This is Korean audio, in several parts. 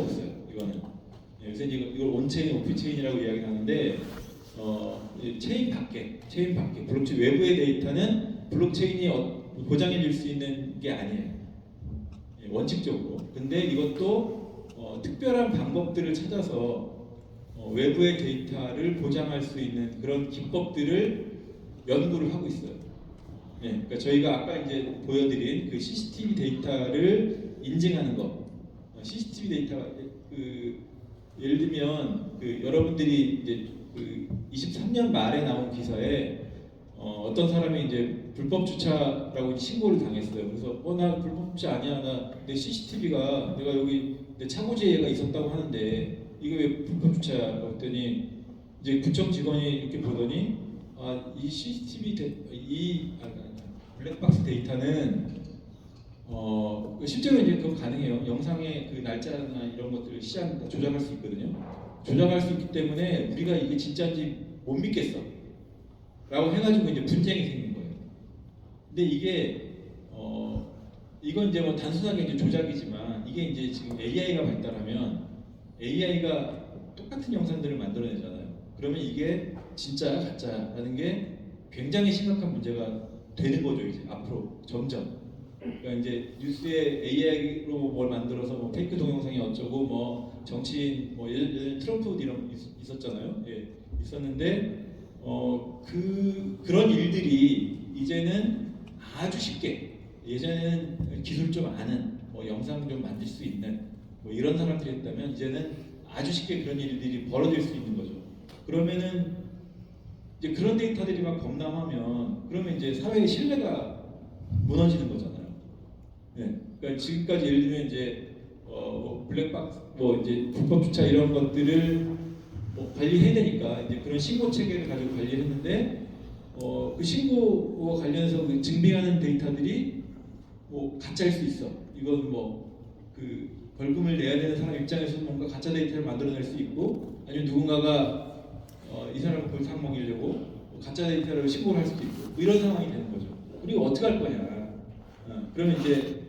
수 없어요. 이거는. 그래서 이걸 온체인, 오프체인이라고 이야기하는데 체인 밖에 블록체인 외부의 데이터는 블록체인이 보장해 줄 수 있는 게 아니에요. 원칙적으로. 근데 이것도 특별한 방법들을 찾아서 외부의 데이터를 보장할 수 있는 그런 기법들을 연구를 하고 있어요. 그러니까 저희가 아까 이제 보여드린 그 CCTV 데이터를 인증하는 거, CCTV 데이터 예를 들면 여러분들이 이제 23년 말에 나온 기사에 어떤 사람이 이제 불법 주차라고 신고를 당했어요. 그래서 나 불법 주차 아니야, 내 CCTV가 내가 여기 내 차고지에가 있었다고 하는데 이게 왜 불법 주차야? 그랬더니 이제 구청 직원이 이렇게 보더니 이 CCTV 블랙박스 데이터는 실제로 이제 그거 가능해요. 영상의 그 날짜나 이런 것들을 시장 조작할 수 있거든요. 조작할 수 있기 때문에 우리가 이게 진짜인지 못 믿겠어. 라고 해가지고 이제 분쟁이 생긴 거예요. 근데 이게 이건 이제 뭐 단순하게 이제 조작이지만 이게 이제 지금 AI가 발달하면 AI가 똑같은 영상들을 만들어내잖아요. 그러면 이게 진짜야 가짜라는 게 굉장히 심각한 문제가 되는 거죠. 이제 앞으로 점점. 그러니까 이제 뉴스에 AI로 뭘 만들어서 뭐 페이크 동영상이 어쩌고 뭐 정치인 뭐 예전에 트럼프 이런 있었잖아요. 예, 있었는데 그런 일들이 이제는 아주 쉽게 예전에는 기술 좀 아는 뭐 영상 좀 만들 수 있는 뭐 이런 사람들이 있다면 이제는 아주 쉽게 그런 일들이 벌어질 수 있는 거죠. 그러면은 이제 그런 데이터들이 막 범람하면 그러면 이제 사회의 신뢰가 무너지는 거잖아요. 네. 그러니까 지금까지 예를 들면 이제 뭐 블랙박스 뭐 이제 불법 주차 이런 것들을 뭐 관리해야 되니까 이제 그런 신고 체계를 가지고 관리를 했는데 그 신고와 관련해서 그 증빙하는 데이터들이 뭐 가짜일 수 있어. 이건 뭐 그 벌금을 내야 되는 사람 입장에서 뭔가 가짜 데이터를 만들어낼 수 있고 아니면 누군가가 이 사람을 골탕 먹이려고 가짜 데이터를 신고를 할 수도 있고 뭐 이런 상황이 되는 거죠. 그리고 어떻게 할 거냐? 그러면 이제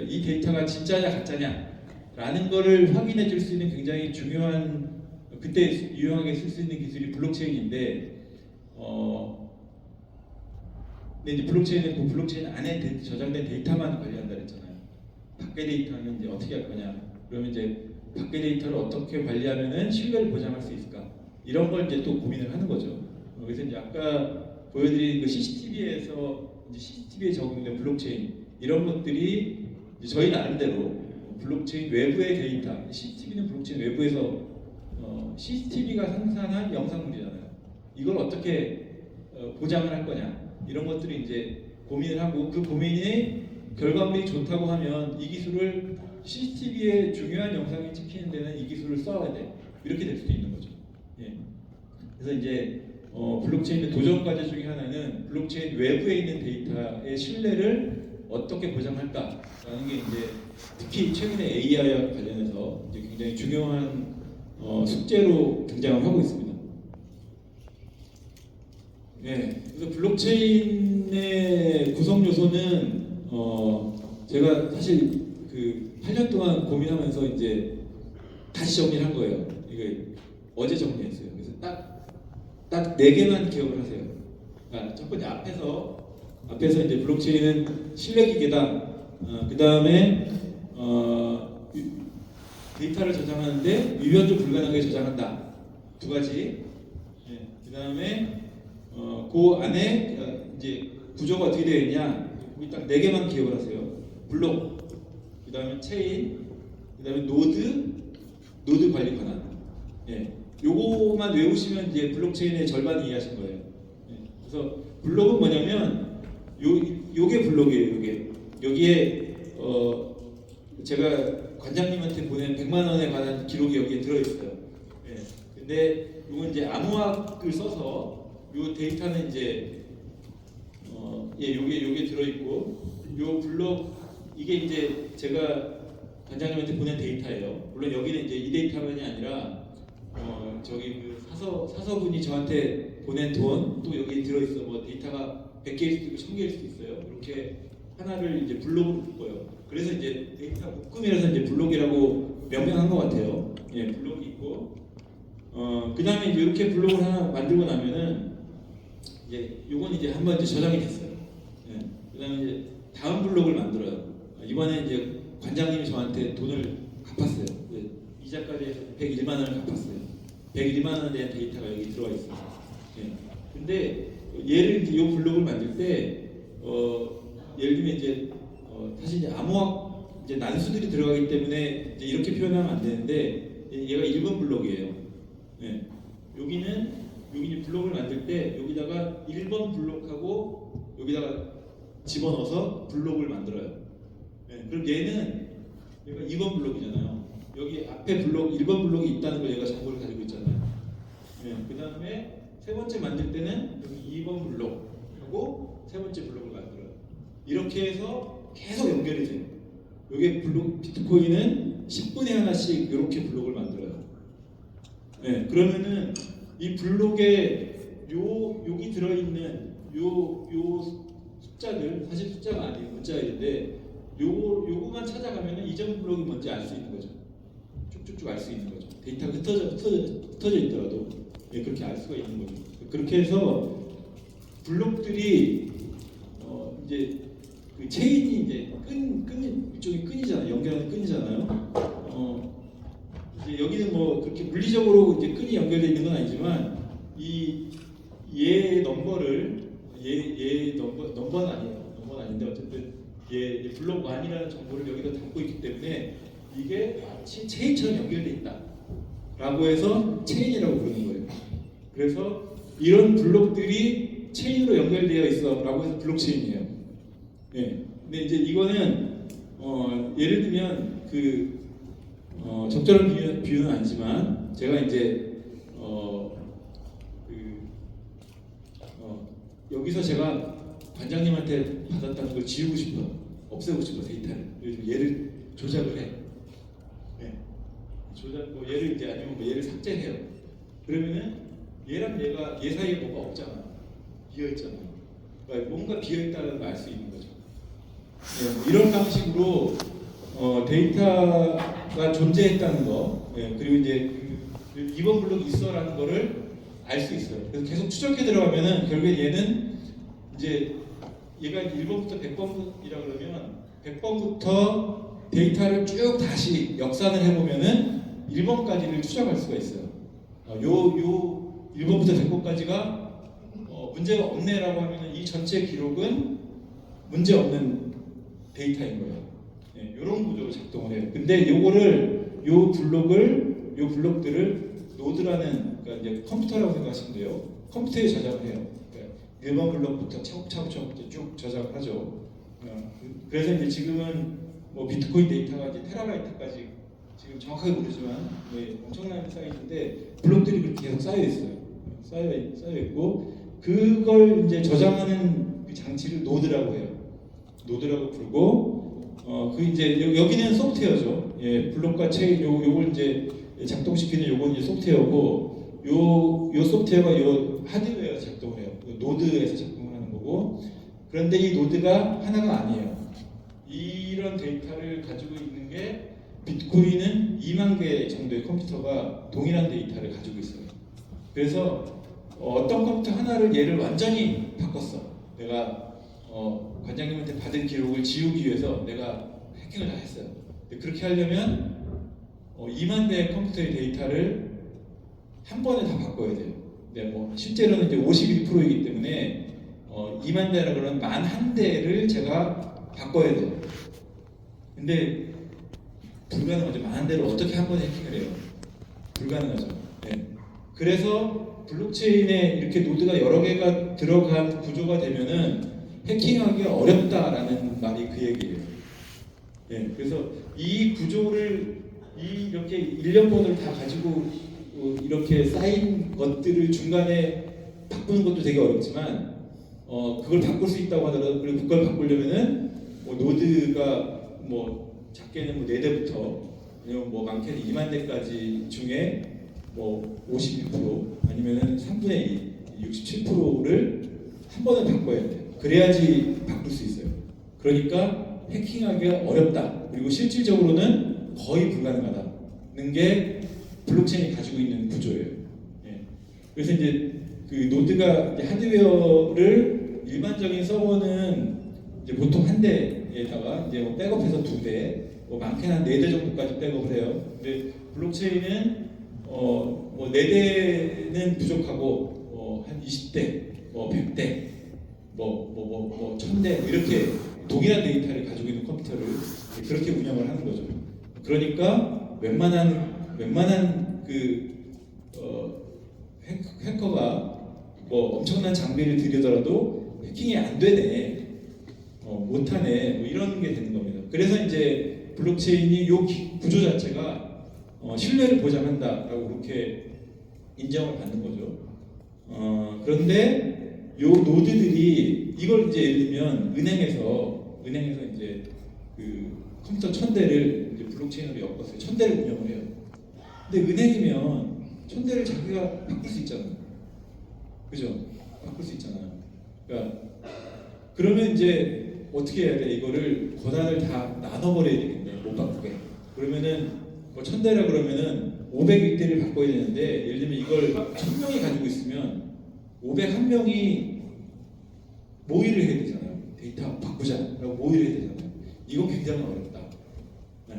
이 데이터가 진짜냐 가짜냐라는 거를 확인해 줄 수 있는 굉장히 중요한 그때 유용하게 쓸 수 있는 기술이 블록체인인데 근데 이제 블록체인은 그 블록체인 안에 저장된 데이터만 관리한다 그랬잖아요. 밖의 데이터는 이제 어떻게 할 거냐? 그러면 이제 밖의 데이터를 어떻게 관리하면은 신뢰를 보장할 수 있을까? 이런 걸 이제 또 고민을 하는 거죠. 그래서 이제 아까 보여드린 그 CCTV에서 이제 CCTV에 적용된 블록체인 이런 것들이 이제 저희 나름대로 블록체인 외부의 데이터, CCTV는 블록체인 외부에서 CCTV가 생산한 영상물이잖아요. 이걸 어떻게 보장을 할 거냐 이런 것들이 이제 고민을 하고 그 고민이 결과물이 좋다고 하면 이 기술을 CCTV에 중요한 영상이 찍히는 데는 이 기술을 써야 돼 이렇게 될 수도 있는 거죠. 예. 그래서 이제 블록체인의 도전 과제 중에 하나는 블록체인 외부에 있는 데이터의 신뢰를 어떻게 보장할까라는 게 이제 특히 최근에 AI와 관련해서 이제 굉장히 중요한 숙제로 등장을 하고 있습니다. 네, 그래서 블록체인의 구성 요소는 제가 사실 그 8년 동안 고민하면서 이제 다시 정리를 한 거예요. 이게 어제 정리했어요. 그래서 딱 4개만 기억을 하세요. 그러니까 첫 번째 앞에서 이제 블록체인은 신뢰기계다. 그 다음에 데이터를 저장하는데 위변조 불가능하게 저장한다. 2가지. 네. 그 다음에 그 안에 이제 구조가 어떻게 되어 있냐? 거기 딱 4개만 기억을 하세요. 블록, 그 다음에 체인, 그 다음에 노드 관리 권한. 예. 요거만 외우시면 이제 블록체인의 절반 이해하신 거예요. 예. 그래서 블록은 뭐냐면 요게 블록이에요. 여기에 제가 관장님한테 보낸 100만 원에 관한 기록이 여기에 들어있어요. 예. 근데 이건 이제 암호학을 써서 요 데이터는 이제 요게 들어있고 요 블록 이게 이제 제가 관장님한테 보낸 데이터예요. 물론 여기는 이제 이 데이터만이 아니라 저기 그 사서분이 저한테 보낸 돈 또 여기 들어있어. 뭐 데이터가 100개일 수도 있고 1000개일 수도 있어요. 이렇게 하나를 이제 블록으로 묶어요. 그래서 이제 데이터 묶음이라서 이제 블록이라고 명명한 것 같아요. 예, 블록이 있고 그 다음에 이제 이렇게 블록을 하나 만들고 나면은 이제 요건 이제 한번 이제 저장이 됐어요. 예, 그 다음에 이제 다음 블록을 만들어요. 이번에 이제 관장님이 저한테 돈을 갚았어요. 이자까지 해서 101만 원을 갚았어요. 101만 원에 대한 데이터가 여기 들어와 있어요. 예. 근데 얘를 이제 요 블록을 만들 때 예를 들면 이제 사실 이제 암호학 이제 난수들이 들어가기 때문에 이제 이렇게 표현하면 안 되는데 얘가 1번 블록이에요. 예. 여기는 여기 블록을 만들 때 여기다가 1번 블록하고 여기다가 집어넣어서 블록을 만들어요. 예. 그럼 얘는 얘가 2번 블록이잖아요. 여기 앞에 블록 1번 블록이 있다는 걸 얘가 정보를 가지고 있잖아요. 예. 그 다음에 세 번째 만들 때는 여기 2번 블록하고 세 번째 블록을 만들어요. 이렇게 해서 계속 연결이 돼요. 여기 블록 비트코인은 10분에 하나씩 이렇게 블록을 만들어요. 네, 그러면은 이 블록에 여기 들어있는 요 숫자들 사실 숫자가 아니에요. 문자인데 요거만 찾아가면은 이전 블록이 뭔지 알 수 있는 거죠. 쭉쭉쭉 알 수 있는 거죠. 데이터가 흩어져 있더라도 그렇게 알 수가 있는 거죠. 그렇게 해서 블록들이 이제 그 체인이 이제 일종의 끈이잖아요. 연결하는 끈이잖아요. 이제 여기는 뭐 그렇게 물리적으로 이제 끈이 연결되어 있는 건 아니지만 얘 넘버를 얘 넘버는 아니에요. 넘버는 아닌데 어쨌든 얘 블록 1이라는 정보를 여기다 담고 있기 때문에 이게 마치 체인처럼 연결돼 있다라고 해서 체인이라고 부르는 거예요. 그래서 이런 블록들이 체인으로 연결되어 있어라고 해서 블록체인이에요. 예. 근데 이제 이거는 예를 들면 적절한 비유는 아니지만 제가 이제 여기서 제가 관장님한테 받았다는 걸 지우고 싶어, 없애고 싶어 데이터를. 그래서 얘를 조작을 해. 예. 뭐 얘를 이제 아니면 뭐 얘를 삭제해요. 그러면은 얘랑 얘 사이에 뭐가 없잖아. 비어 있잖아. 그러니까 뭔가 비어 있다는 걸 알 수 있는 거죠. 예. 이런 방식으로 데이터가 존재했다는 거, 예. 그리고 이제 2번 블록이 있어라는 거를 알 수 있어요. 그래서 계속 추적해 들어가면은 결국에 얘는 이제 얘가 1번부터 100번이라 그러면 100번부터 데이터를 쭉 다시 역산을 해보면은 1번까지를 추적할 수가 있어요. 요 1번부터 100번까지가 문제가 없네라고 하면은 이 전체 기록은 문제 없는 데이터인 거예요. 예, 이런 구조로 작동을 해요. 근데 요 블록들을 노드라는 그러니까 이제 컴퓨터라고 생각하시면 돼요. 컴퓨터에 저장을 해요. 그러니까 1번 블록부터 차곡차곡 쭉 저장을 하죠. 그래서 이제 지금은 뭐 비트코인 데이터가 이제 테라바이트까지 지금 정확하게 모르지만 엄청나게 쌓여 있는데 블록들이 그렇게 계속 쌓여 있어요. 쌓여 있고 그걸 이제 저장하는 그 장치를 노드라고 해요. 노드라고 부르고 그 이제 여기는 소프트웨어죠. 예, 블록과 체인 요걸 이제 작동시키는 요건 이제 소프트웨어고 요 소프트웨어가 요 하드웨어에서 작동을 해요. 노드에서 작동을 하는 거고 그런데 이 노드가 하나가 아니에요. 이런 데이터를 가지고 있는 게 비트코인은 2만 개 정도의 컴퓨터가 동일한 데이터를 가지고 있어요. 그래서 어떤 컴퓨터 하나를 얘를 완전히 바꿨어. 내가 관장님한테 받은 기록을 지우기 위해서 내가 해킹을 다 했어요. 그렇게 하려면 2만 대의 컴퓨터의 데이터를 한 번에 다 바꿔야 돼요. 근데 뭐 실제로는 이제 51%이기 때문에 2만 대라 그러면 11,000대를 제가 바꿔야 돼요. 근데 불가능하죠. 10,000대를 어떻게 한 번에 해킹을 해요? 불가능하죠. 네. 그래서 블록체인에 이렇게 노드가 여러 개가 들어간 구조가 되면은 해킹하기 어렵다라는 말이 그 얘기예요. 네. 그래서 이 구조를 이렇게 일련번을 다 가지고 이렇게 쌓인 것들을 중간에 바꾸는 것도 되게 어렵지만 그걸 바꿀 수 있다고 하더라도 그리고 그걸 바꾸려면은 뭐 노드가 뭐 작게는 뭐 4대부터 아니면 뭐 많게는 2만 대까지 중에 뭐 51% 아니면은 3분의 2, 67%를 한 번에 바꿔야 돼요. 그래야지 바꿀 수 있어요. 그러니까 해킹하기가 어렵다. 그리고 실질적으로는 거의 불가능하다. 게 블록체인이 가지고 있는 구조예요. 예. 그래서 이제 그 노드가 이제 하드웨어를 일반적인 서버는 이제 보통 한 대에다가 이제 뭐 백업해서 두 대, 뭐 많게는 한 4대 정도까지 백업을 해요. 근데 블록체인은 뭐 4대는 부족하고 한 20대, 뭐 100대, 뭐 1000대 이렇게 동일한 데이터를 가지고 있는 컴퓨터를 그렇게 운영을 하는 거죠. 그러니까 웬만한 해커가 뭐 엄청난 장비를 들이더라도 해킹이 안 되네, 못하네, 뭐 이런 게 되는 겁니다. 그래서 이제 블록체인이 요 구조 자체가 신뢰를 보장한다라고 그렇게 인정을 받는 거죠. 그런데 요 노드들이 이걸 이제 예를 들면 은행에서 이제 그 컴퓨터 1000대를 이제 블록체인으로 엮었어요. 1000대를 운영을 해요. 근데 은행이면 1000대를 자기가 바꿀 수 있잖아요. 그죠? 바꿀 수 있잖아요. 그러니까 그러면 이제 어떻게 해야 돼? 이거를 권한을 다 나눠버려야 되겠네. 못 바꾸게. 그러면은 뭐 1000대라 그러면은 501대를 바꿔야 되는데, 예를 들면 이걸 1000명이 가지고 있으면 501명이 모의를 해야 되잖아요. 데이터 바꾸자라고 모의를 해야 되잖아요. 이건 굉장히 어렵다. 네.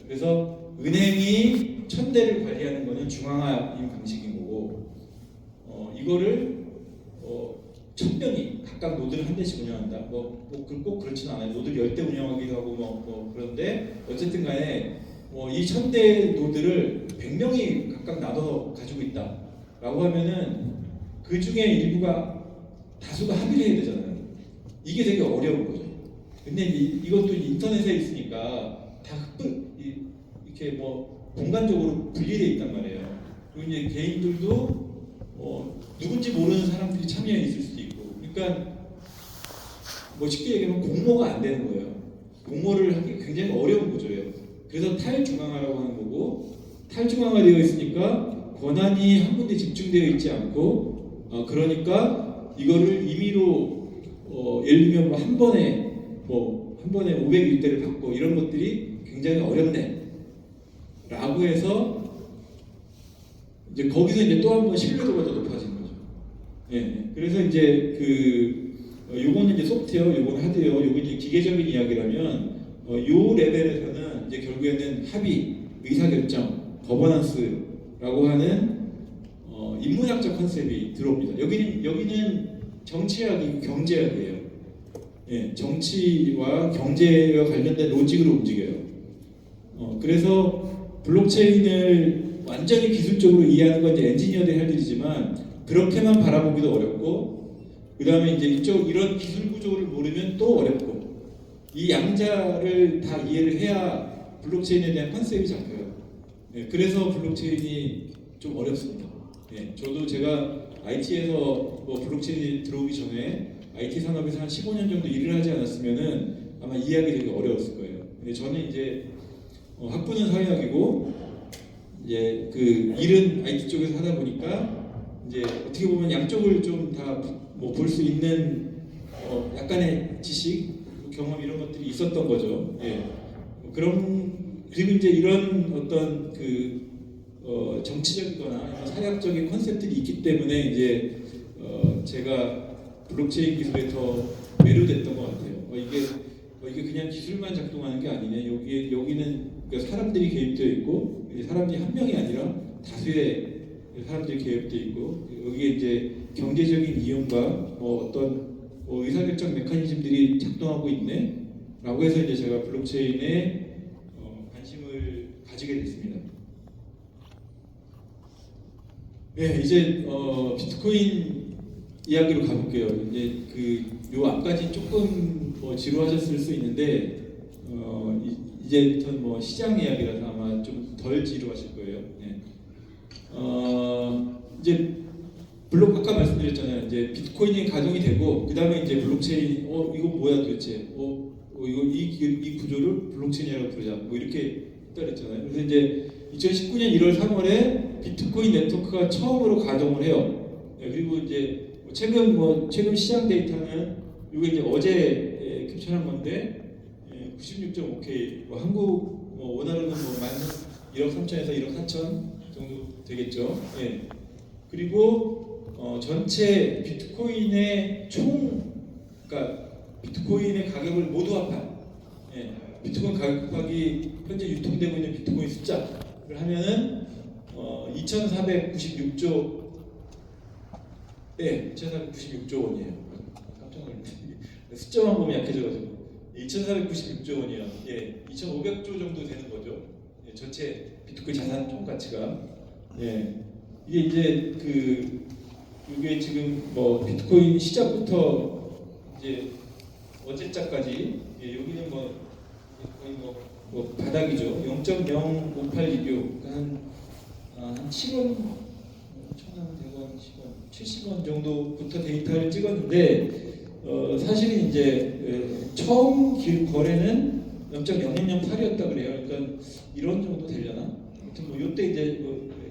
그래서 은행이 1000대를 관리하는 거는 중앙화인 방식인 거고, 이거를 1000명이 각각 노드를 한 대씩 운영한다. 꼭 그렇지는 않아요. 노드를 10대 운영하기도 하고 그런데 어쨌든 간에 이 1000대 노드를 100명이 각각 나눠 가지고 있다라고 하면은 그 중에 일부가 다수가 합의를 해야 되잖아요. 이게 되게 어려운 거죠. 근데 이것도 인터넷에 있으니까 다 이렇게 뭐 공간적으로 분리되어 있단 말이에요. 그리고 이제 개인들도 누군지 모르는 사람들이 참여해 있을 수도 있고, 그러니까 뭐 쉽게 얘기하면 공모가 안 되는 거예요. 공모를 하기 굉장히 어려운 구조예요. 그래서 탈중앙화라고 하는 거고, 탈중앙화되어 있으니까 권한이 한 군데 집중되어 있지 않고, 그러니까 이거를 임의로 예를 들면 한 번에 501대를 받고 이런 것들이 굉장히 어렵네 라고 해서 이제 거기서 이제 또 한 번 신뢰도가 더 높아지는 거죠. 예. 그래서 이제 요거는 이제 소프트웨어, 요거는 하드웨어, 요거 이제 기계적인 이야기라면 요 레벨에서는 이제 결국에는 합의, 의사결정, 거버넌스라고 하는 인문학적 컨셉이 들어옵니다. 여기는 정치학이 경제학이에요. 예, 정치와 경제와 관련된 로직으로 움직여요. 그래서 블록체인을 완전히 기술적으로 이해하는 건 이제 엔지니어들이 할 일이지만, 그렇게만 바라보기도 어렵고, 그 다음에 이제 이런 기술 구조를 모르면 또 어렵고, 이 양자를 다 이해를 해야 블록체인에 대한 컨셉이 잡혀요. 예, 그래서 블록체인이 좀 어렵습니다. 예, 저도 제가 IT에서 블록체인이 들어오기 전에 IT 산업에서 한 15년 정도 일을 하지 않았으면은 아마 이해하기 되게 어려웠을 거예요. 근데 저는 이제 학부는 사회학이고 이제 그 일은 IT 쪽에서 하다 보니까 이제 어떻게 보면 양쪽을 좀 다 볼 수 있는 약간의 지식, 경험 이런 것들이 있었던 거죠. 예. 그리고 이제 이런 어떤 정치적이거나 사회학적인 컨셉들이 있기 때문에 이제 제가 블록체인 기술에 더 매료됐던 것 같아요. 이게 그냥 기술만 작동하는 게 아니네. 여기는 그러니까 사람들이 개입되어 있고, 사람들이 한 명이 아니라 다수의 사람들이 개입되어 있고, 여기에 이제 경제적인 이용과 어떤 의사결정 메커니즘들이 작동하고 있네라고 해서 이제 제가 블록체인에 관심을 가지게 됐습니다. 네, 이제 비트코인 이야기로 가볼게요. 이제 요 앞까지 조금 지루하셨을 수 있는데 이제부터는 시장 이야기라서 아마 좀 덜 지루하실 거예요. 네. 이제 아까 말씀드렸잖아요. 이제 비트코인이 가동이 되고, 그 다음에 이제 블록체인, 이거 뭐야 도대체? 이 구조를 블록체인이라고 부르자. 뭐 이렇게 했다랬잖아요. 그래서 이제 2019년 1월 3월에 비트코인 네트워크가 처음으로 가동을 해요. 네, 그리고 이제 최근 시장 데이터는 이게 이제 어제 캡처한 건데 96.5K, 한국 원화로는 1억 3천에서 1억 4천 정도 되겠죠. 예. 그리고 전체 비트코인의 그러니까 비트코인의 가격을 모두 합한 비트코인 가격 곱하기 현재 유통되고 있는 비트코인 숫자를 하면은 2,496조 2,496조 원이에요. 깜짝 놀랐네. 숫자만 보면 약해져가지고 2,496조 원이요. 2,500조 정도 되는 거죠. 전체 비트코인 자산 총 가치가. 이게 이제 이게 지금 뭐 비트코인 시작부터 이제 어제자까지 여기는 거의 뭐 바닥이죠. 0.05826 한 10원, 1,100원, 10원, 70원 정도부터 데이터를 찍었는데 사실은 이제 처음 거래는 0.0008이었다 그래요. 그러니까 이런 정도 되려나? 아무튼 뭐 이때 이제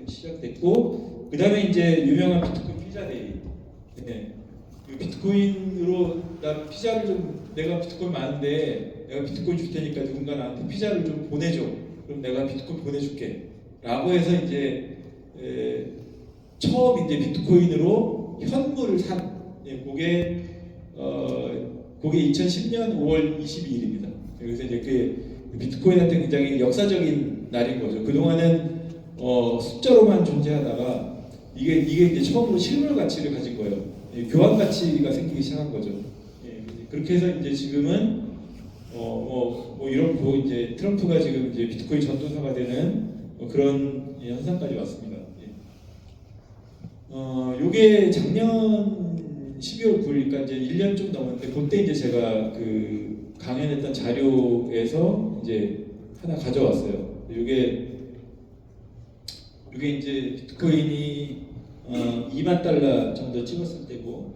시작됐고 그다음에 이제 유명한 비트코인 피자데이. 비트코인으로 나 피자를 내가 비트코인 많은데 내가 비트코인 줄 테니까 누군가 나한테 피자를 좀 보내줘. 그럼 내가 비트코인 보내줄게. 라고 해서 이제 처음 이제 비트코인으로 현물을 산 그게 2010년 5월 22일입니다. 그래서 이제 그 비트코인한테 굉장히 역사적인 날인 거죠. 그동안은 숫자로만 존재하다가 이게 이제 처음으로 실물 가치를 가진 거예요. 교환 가치가 생기기 시작한 거죠. 그렇게 해서 이제 지금은 이렇고 이제 트럼프가 지금 이제 비트코인 전도사가 되는 그런 현상까지 왔습니다. 요게 작년 12월 9일까지 이제 1년 좀 넘었는데 그때 이제 제가 강연했던 자료에서 이제 하나 가져왔어요. 요게 이제 비트코인이 2만 달러 정도 찍었을 때고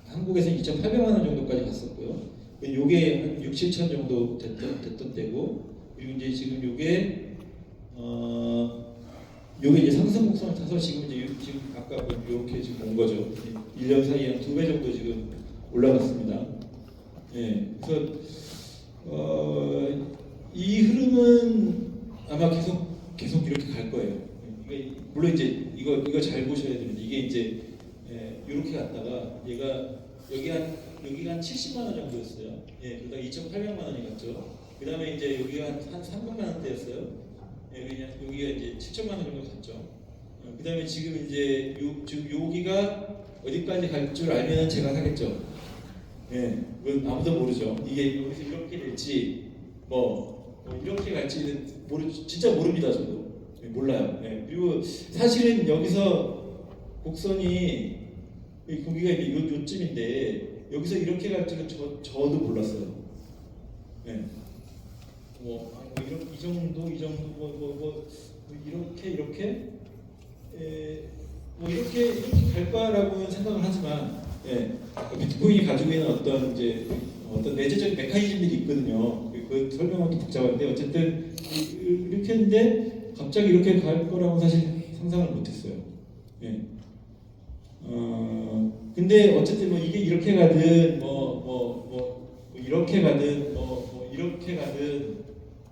한국에서 2,800만 원 정도까지 갔었고요. 요게 한 6, 7천 정도 됐던 때고 그리고 이제 지금 요게 이제 상승 곡선을 타서 지금 아까 이렇게 지금 온 거죠. 1년 사이에 한 2배 정도 지금 올라갔습니다. 그래서 이 흐름은 아마 계속 이렇게 갈 거예요. 물론 이제 이거 잘 보셔야 되는데 이게 이제 이렇게 갔다가 여기가 한 70만 원 정도였어요. 그러다가 2,800만 원이 갔죠. 그 다음에 이제 여기가 한 300만 원대였어요. 여기가 이제 7천만 원 정도 갔죠. 그 다음에 지금 이제 지금 여기가 어디까지 갈 줄 알면 제가 사겠죠. 그건 아무도 모르죠. 이게 여기서 이렇게 될지 이렇게 갈지는 진짜 모릅니다. 저도 몰라요. 그리고 사실은 여기서 곡선이 거기가 이제 요쯤인데 여기서 이렇게 갈 줄은 저도 몰랐어요. 이 정도 이렇게 갈 거라고는 생각을 하지만 비트코인이 가지고 있는 어떤 내재적인 메커니즘들이 있거든요. 그 설명하기 복잡한데 어쨌든 이렇게 했는데 갑자기 이렇게 갈 거라고 사실 상상을 못했어요. 근데 어쨌든 이게 이렇게 가든 이렇게 가든 이렇게 가든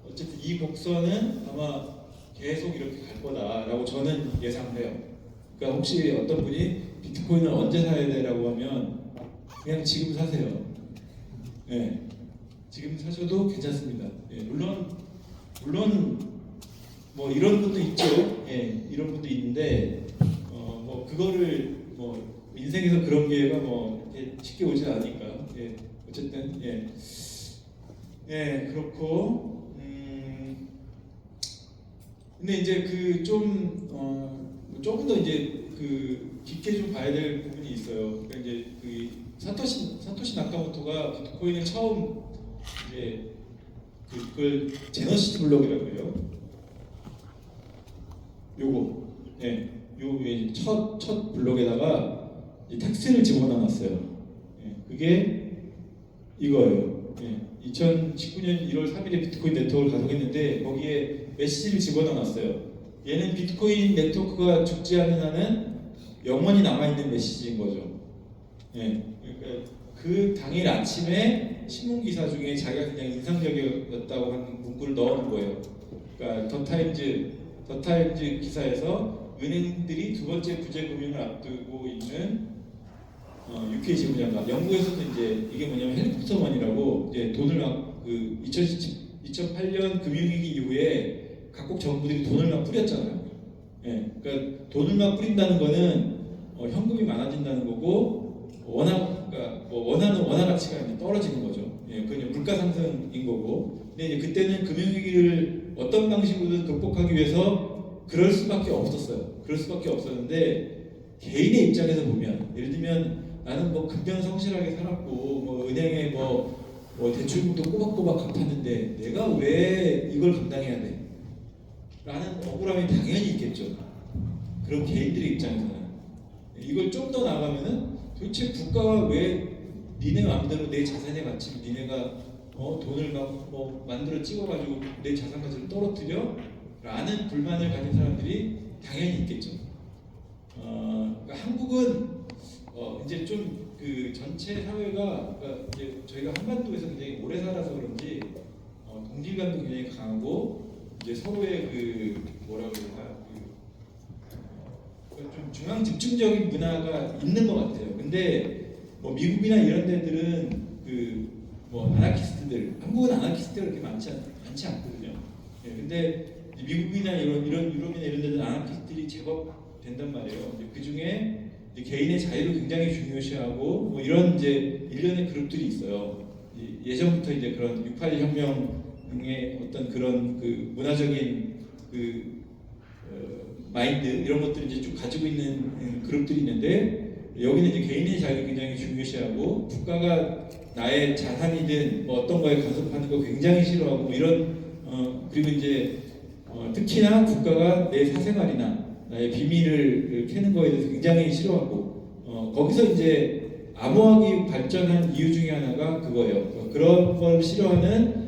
어쨌든 이 곡선은 아마 계속 이렇게 갈 거다라고 저는 예상해요. 그러니까 혹시 어떤 분이 비트코인을 언제 사야 되라고 하면 그냥 지금 사세요. 지금 사셔도 괜찮습니다. 물론 이런 분도 있죠. 이런 분도 있는데 그거를 인생에서 그런 기회가 쉽게 오지 않으니까 어쨌든 그렇고 근데 이제 조금 더 이제 깊게 좀 봐야 될 부분이 있어요. 그러니까 이제 사토시 나카모토가 비트코인을 처음 이제 그걸 제너시스 블록이라고 해요. 요거 첫 블록에다가 텍스트를 집어넣어놨어요. 그게 이거예요. 2019년 1월 3일에 비트코인 네트워크를 가동했는데 거기에 메시지를 집어넣어놨어요. 얘는 비트코인 네트워크가 죽지 않는 한은 영원히 남아있는 메시지인 거죠. 그러니까 그 당일 아침에 신문 기사 중에 자기가 그냥 인상적이었다고 하는 문구를 넣어놓은 거예요. 그러니까 더타임즈 기사에서 은행들이 두 번째 구제 금융을 앞두고 있는 UK 재무장관. 영국에서도 이제 이게 뭐냐면 헬리콥터먼이라고 이제 돈을 막그 2008년 금융위기 이후에 각국 정부들이 돈을 막 뿌렸잖아요. 예, 그러니까 돈을 막 뿌린다는 거는 현금이 많아진다는 거고 그러니까 뭐 원하는 원화 가치가 이제 떨어지는 거죠. 예, 그건 물가 상승인 거고. 근데 이제 그때는 금융위기를 어떤 방식으로든 극복하기 위해서 그럴 수밖에 없었어요. 그럴 수밖에 없었는데 개인의 입장에서 보면 예를 들면 나는 뭐 근면성실하게 살았고 뭐 은행에 뭐 대출금도 꼬박꼬박 갚았는데 내가 왜 이걸 감당해야 돼? 라는 억울함이 당연히 있겠죠. 그런 개인들의 입장에서는 이걸 좀 더 나아가면은 도대체 국가가 왜 니네 마음대로 내 자산의 가치를 니네가 돈을 막 만들어 찍어가지고 내 자산 가치를 떨어뜨려? 라는 불만을 가진 사람들이 당연히 있겠죠. 그러니까 한국은 이제 좀 그 전체 사회가 그러니까 이제 저희가 한반도에서 굉장히 오래 살아서 그런지 동질감도 굉장히 강하고 이제 서로의 그 뭐라고 그럴까 좀 중앙 집중적인 문화가 있는 것 같아요. 근데 뭐 미국이나 이런 데들은 그 뭐 아나키스트들, 한국은 아나키스트가 그렇게 많지 않거든요. 예, 근데 미국이나 이런 유럽이나 이런 데는 아나키스트들이 제법 된단 말이에요. 그 중에 개인의 자유를 굉장히 중요시하고 뭐 이런 이제 일련의 그룹들이 있어요. 예전부터 이제 그런 6.8 혁명의 어떤 그런 그 문화적인 그 마인드 이런 것들을 이제 쭉 가지고 있는 그룹들이 있는데 여기는 이제 개인의 자유를 굉장히 중요시하고 국가가 나의 자산이든 뭐 어떤 거에 간섭하는 거 굉장히 싫어하고 뭐 이런 그리고 이제 특히나 국가가 내 사생활이나 나의 비밀을 캐는 거에 대해서 굉장히 싫어하고 거기서 이제 암호화기 발전한 이유 중에 하나가 그거예요. 그런 걸 싫어하는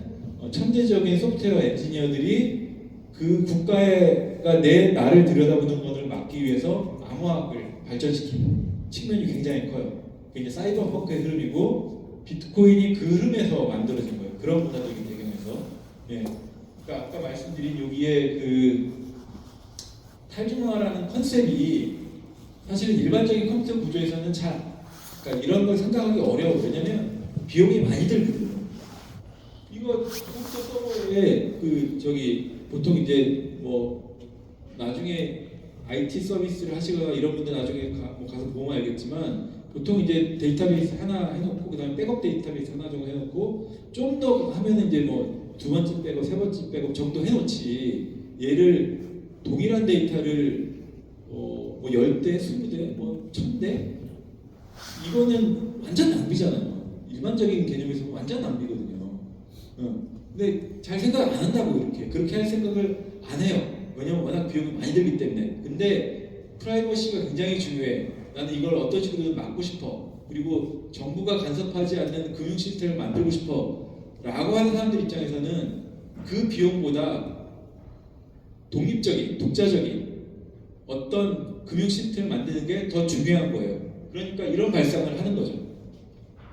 천재적인 소프트웨어 엔지니어들이 그 국가가 내 나를 들여다보는 것을 막기 위해서 암호화학을 발전시키는 측면이 굉장히 커요. 그게 이제 사이버 펑크의 흐름이고 비트코인이 그 흐름에서 만들어진 거예요. 그런 문화적인 배경에서. 예. 그러니까 아까 말씀드린 여기에 그 탈중앙화라는 컨셉이 사실은 일반적인 컴퓨터 구조에서는 그러니까 이런 걸 생각하기 어려워요. 왜냐면 비용이 많이 들거든요. 이거 컴퓨터 서버에 보통 이제 뭐 나중에 IT 서비스를 하시거나 이런 분들 나중에 가서 보면 알겠지만 보통 이제 데이터베이스 하나 해놓고 그다음에 백업 데이터베이스 하나 정도 해놓고 좀 더 하면은 이제 뭐 두 번째 백업, 세 번째 백업 정도 해놓지 얘를 동일한 데이터를 뭐 10대, 20대, 뭐 1000대 이거는 완전 낭비잖아요. 일반적인 개념에서 완전 낭비거든요. 근데 잘 생각 안 한다고 그렇게 할 생각을 안 해요. 왜냐면 워낙 비용이 많이 들기 때문에. 근데 프라이버시가 굉장히 중요해. 나는 이걸 어떤 식으로든 막고 싶어. 그리고 정부가 간섭하지 않는 금융 시스템을 만들고 싶어. 라고 하는 사람들 입장에서는 그 비용보다 독립적인, 독자적인 어떤 금융 시스템을 만드는 게 더 중요한 거예요. 그러니까 이런 발상을 하는 거죠.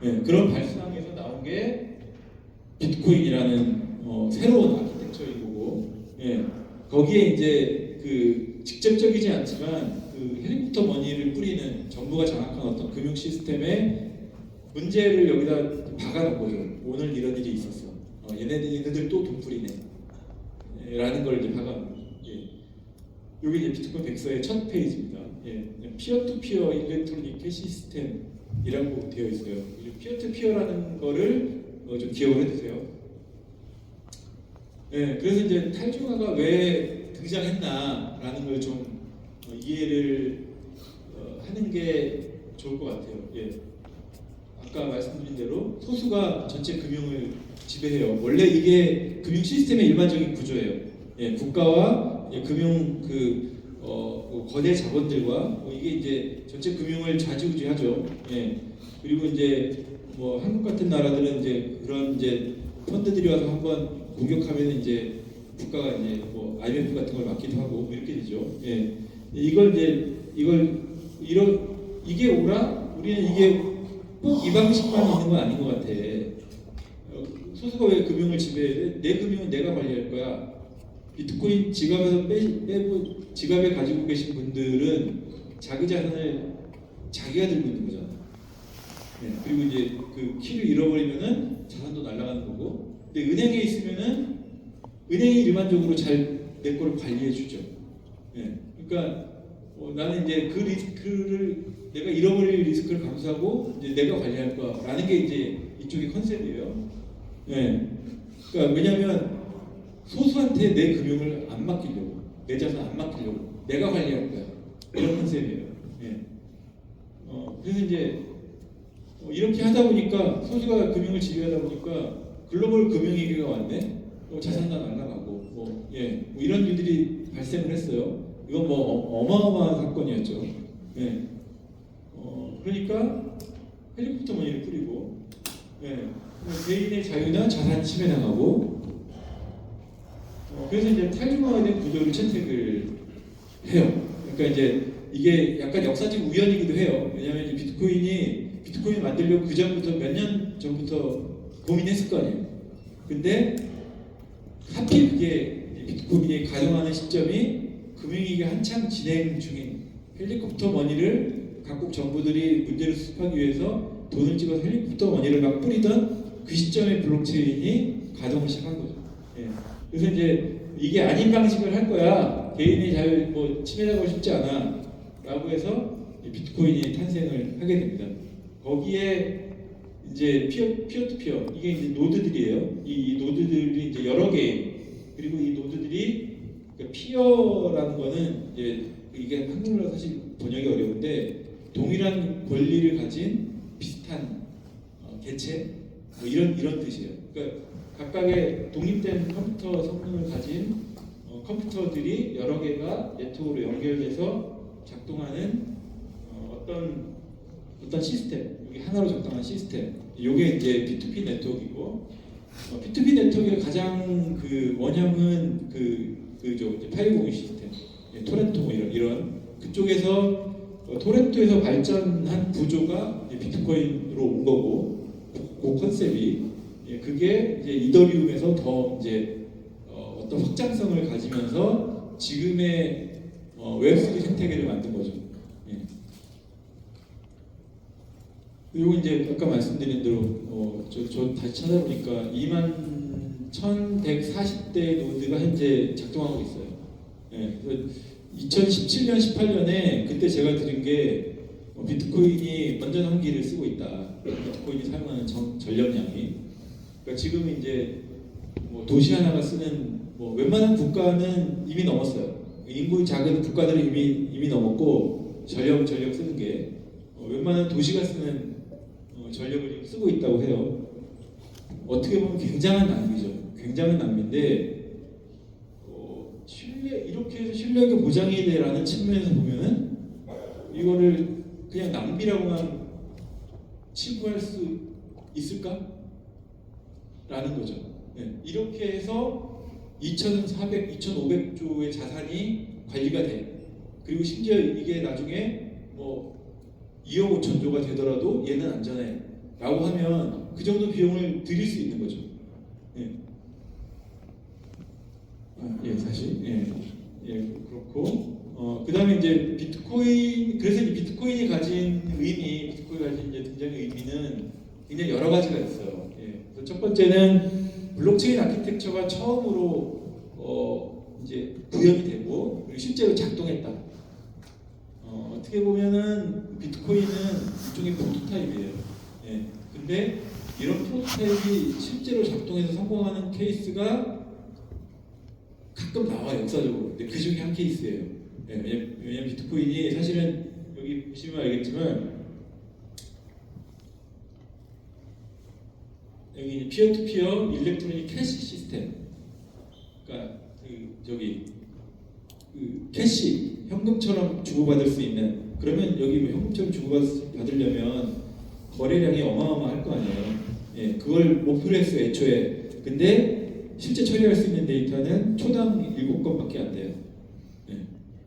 네, 그런 발상에서 나온 게 비트코인이라는 새로운 아키텍처인 거고, 예, 거기에 이제 그 직접적이지 않지만 그 헬리콥터 머니를 뿌리는 정부가 장악한 어떤 금융 시스템의 문제를 여기다 박아놓은 거죠. 오늘 이런 일이 있었어. 얘네들 또 돈 뿌리네. 라는 걸 이제 박아놓은 거죠. 예. 여기 이제 비트코인 백서의 첫 페이지입니다. 예. 피어투피어 일렉트로닉 캐시 시스템이라고 되어 있어요. 피어투피어라는 거를 좀 기억을 해두세요. 예. 그래서 이제 탈중화가 왜 등장했나라는 걸 좀 이해를 하는 게 좋을 것 같아요. 예. 아까 말씀드린 대로 소수가 전체 금융을 지배해요. 원래 이게 금융 시스템의 일반적인 구조예요. 예, 국가와 금융 거대 자본들과 이게 이제 전체 금융을 좌지우지하죠. 예, 그리고 이제 뭐 한국 같은 나라들은 이제 그런 이제 펀드들이 와서 한번 공격하면 이제 국가가 이제 뭐 IMF 같은 걸 막기도 하고 뭐 이렇게 되죠. 예, 이게 오라? 우리는 이게 꼭 이 방식만 있는 건 아닌 것 같아. 소수가 왜 금융을 지배해? 내 금융은 내가 관리할 거야. 비트코인 지갑에서 빼고 지갑에 가지고 계신 분들은 자기 자산을 자기가 들고 있는 거잖아요. 네, 그리고 이제 그 키를 잃어버리면은 자산도 날아가는 거고, 근데 은행에 있으면은 은행이 일반적으로 잘 내 거를 관리해 주죠. 네, 그러니까 나는 이제 그 리스크를 내가 잃어버릴 리스크를 감수하고 이제 내가 관리할 거라는 게 이제 이쪽의 컨셉이에요. 네, 그러니까 왜냐하면 소수한테 내 금융을 안 맡기려고, 내 자산 안 맡기려고 내가 관리할 거야. 이런 컨셉이에요. 예. 그래서 이제 이렇게 하다 보니까 소수가 금융을 지배하다 보니까 글로벌 금융위기가 왔네. 자산도 날아가고 뭐 이런 일들이 발생을 했어요. 이건 뭐 어마어마한 사건이었죠. 예. 그러니까 헬리콥터 머니를 뿌리고, 개인의 자유나 자산 침해당하고, 그래서 이제 탈중앙화에 대한 구조를 채택을 해요. 그러니까 이제 이게 약간 역사적 우연이기도 해요. 왜냐하면 이제 비트코인 만들려고 그 전부터 몇 년 전부터 고민했을 거 아니에요. 근데 하필 그게 비트코인이 가동하는 시점이 금융위기가 한창 진행 중인, 헬리콥터 머니를 각국 정부들이 문제를 수습하기 위해서 돈을 찍어서 헬리콥터 머니를 막 뿌리던 그 시점에 블록체인이 가동을 시작한 거죠. 예. 그래서 이제 이게 아닌 방식을 할 거야, 개인의 자유 뭐 침해하고 싶지 않아 라고 해서 비트코인이 탄생을 하게 됩니다. 거기에 이제 피어 이게 이제 노드들이에요. 이 노드들이 이제 여러 개, 그리고 이 노드들이 그러니까 피어라는 거는 이제 이게 한국어로 사실 번역이 어려운데 동일한 권리를 가진 비슷한 개체 뭐 이런 뜻이에요. 그러니까 각각의 독립된 컴퓨터 성능을 가진 컴퓨터들이 여러 개가 네트워크로 연결돼서 작동하는 어떤 시스템, 여기 하나로 작동하는 시스템, 이게 이제 P2P 네트워크이고, P2P 네트워크의 가장 그 원형은 그죠 파이브 시스템, 토렌토 뭐 이런 그쪽에서 토렌토에서 발전한 구조가 이제 비트코인으로 온 거고, 그 컨셉이 그게 이제 이더리움에서 더 이제 어떤 확장성을 가지면서 지금의 웹3 생태계를 만든 거죠. 그리고 이제 아까 말씀드린 대로 저 다시 찾아보니까 21,140대 노드가 현재 작동하고 있어요. 예, 2017년, 18년에 그때 제가 들은 게 비트코인이 원전1기를 쓰고 있다. 비트코인이 사용하는 전력량이. 그러니까 지금 이제 뭐 도시 하나가 쓰는 웬만한 국가는 이미 넘었어요. 인구 작은 국가들은 이미 넘었고 전력 쓰는 게 웬만한 도시가 쓰는 전력을 쓰고 있다고 해요. 어떻게 보면 굉장한 낭비죠. 굉장한 낭비인데 이렇게 해서 신뢰가 보장이 돼라는 측면에서 보면은 이거를 그냥 낭비라고만 치부할 수 있을까? 라는 거죠. 이렇게 해서 2,400, 2,500조의 자산이 관리가 돼. 그리고 심지어 이게 나중에 2억 5천 조가 되더라도 얘는 안전해 라고 하면 그 정도 비용을 들일 수 있는 거죠. 사실 그렇고 그 다음에 이제 비트코인, 그래서 이 비트코인이 가진 비트코인이 가진 이제 등장의 의미는 굉장히 여러 가지가 있어요. 그래서 첫 번째는 블록체인 아키텍처가 처음으로 이제 구현이 되고 그리고 실제로 작동했다. 어떻게 보면은 비트코인은 일종의 프로토타입이에요. 근데 이런 프로토타입이 실제로 작동해서 성공하는 케이스가 가끔 나와요, 역사적으로. 근데 그 중에 한 케이스예요. 왜냐면 비트코인이 사실은 여기 보시면 알겠지만 여기 피어-투-피어 일렉트로닉 캐시 시스템. 그러니까 캐시 현금처럼 주고받을 수 있는, 그러면 여기 현금처럼 주고받으려면 거래량이 어마어마할 거 아니에요. 그걸 목표로 했어요, 애초에. 근데 실제 처리할 수 있는 데이터는 초당 7건밖에 안 돼요.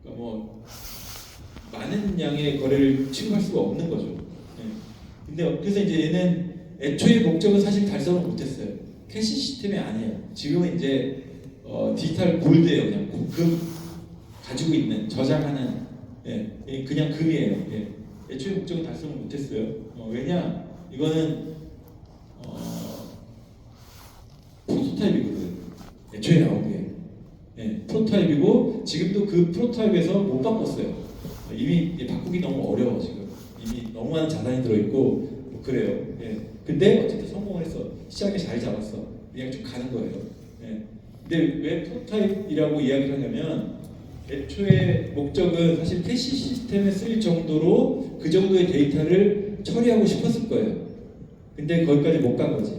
그러니까 많은 양의 거래를 취급할 수가 없는 거죠. 근데 그래서 이제 얘는 애초에 목적은 사실 달성을 못했어요. 캐시 시스템이 아니에요. 지금은 이제 디지털 골드예요. 그냥 금 가지고 있는 저장하는 그냥 금이에요. 애초에 목적은 달성을 못했어요. 왜냐 이거는 프로토타입이거든. 애초에 나온 게 프로토타입이고 지금도 그 프로토타입에서 못 바꿨어요. 이미 바꾸기 너무 어려워 지금. 이미 너무 많은 자산이 들어있고 뭐 그래요. 근데 어쨌든 성공을 했어. 시장에 자리 잡았어. 그냥 좀 가는 거예요. 근데 왜 프로토타입이라고 이야기를 하냐면 애초에 목적은 사실 캐시 시스템에 쓰일 정도로 그 정도의 데이터를 처리하고 싶었을 거예요. 근데 거기까지 못 간 거지.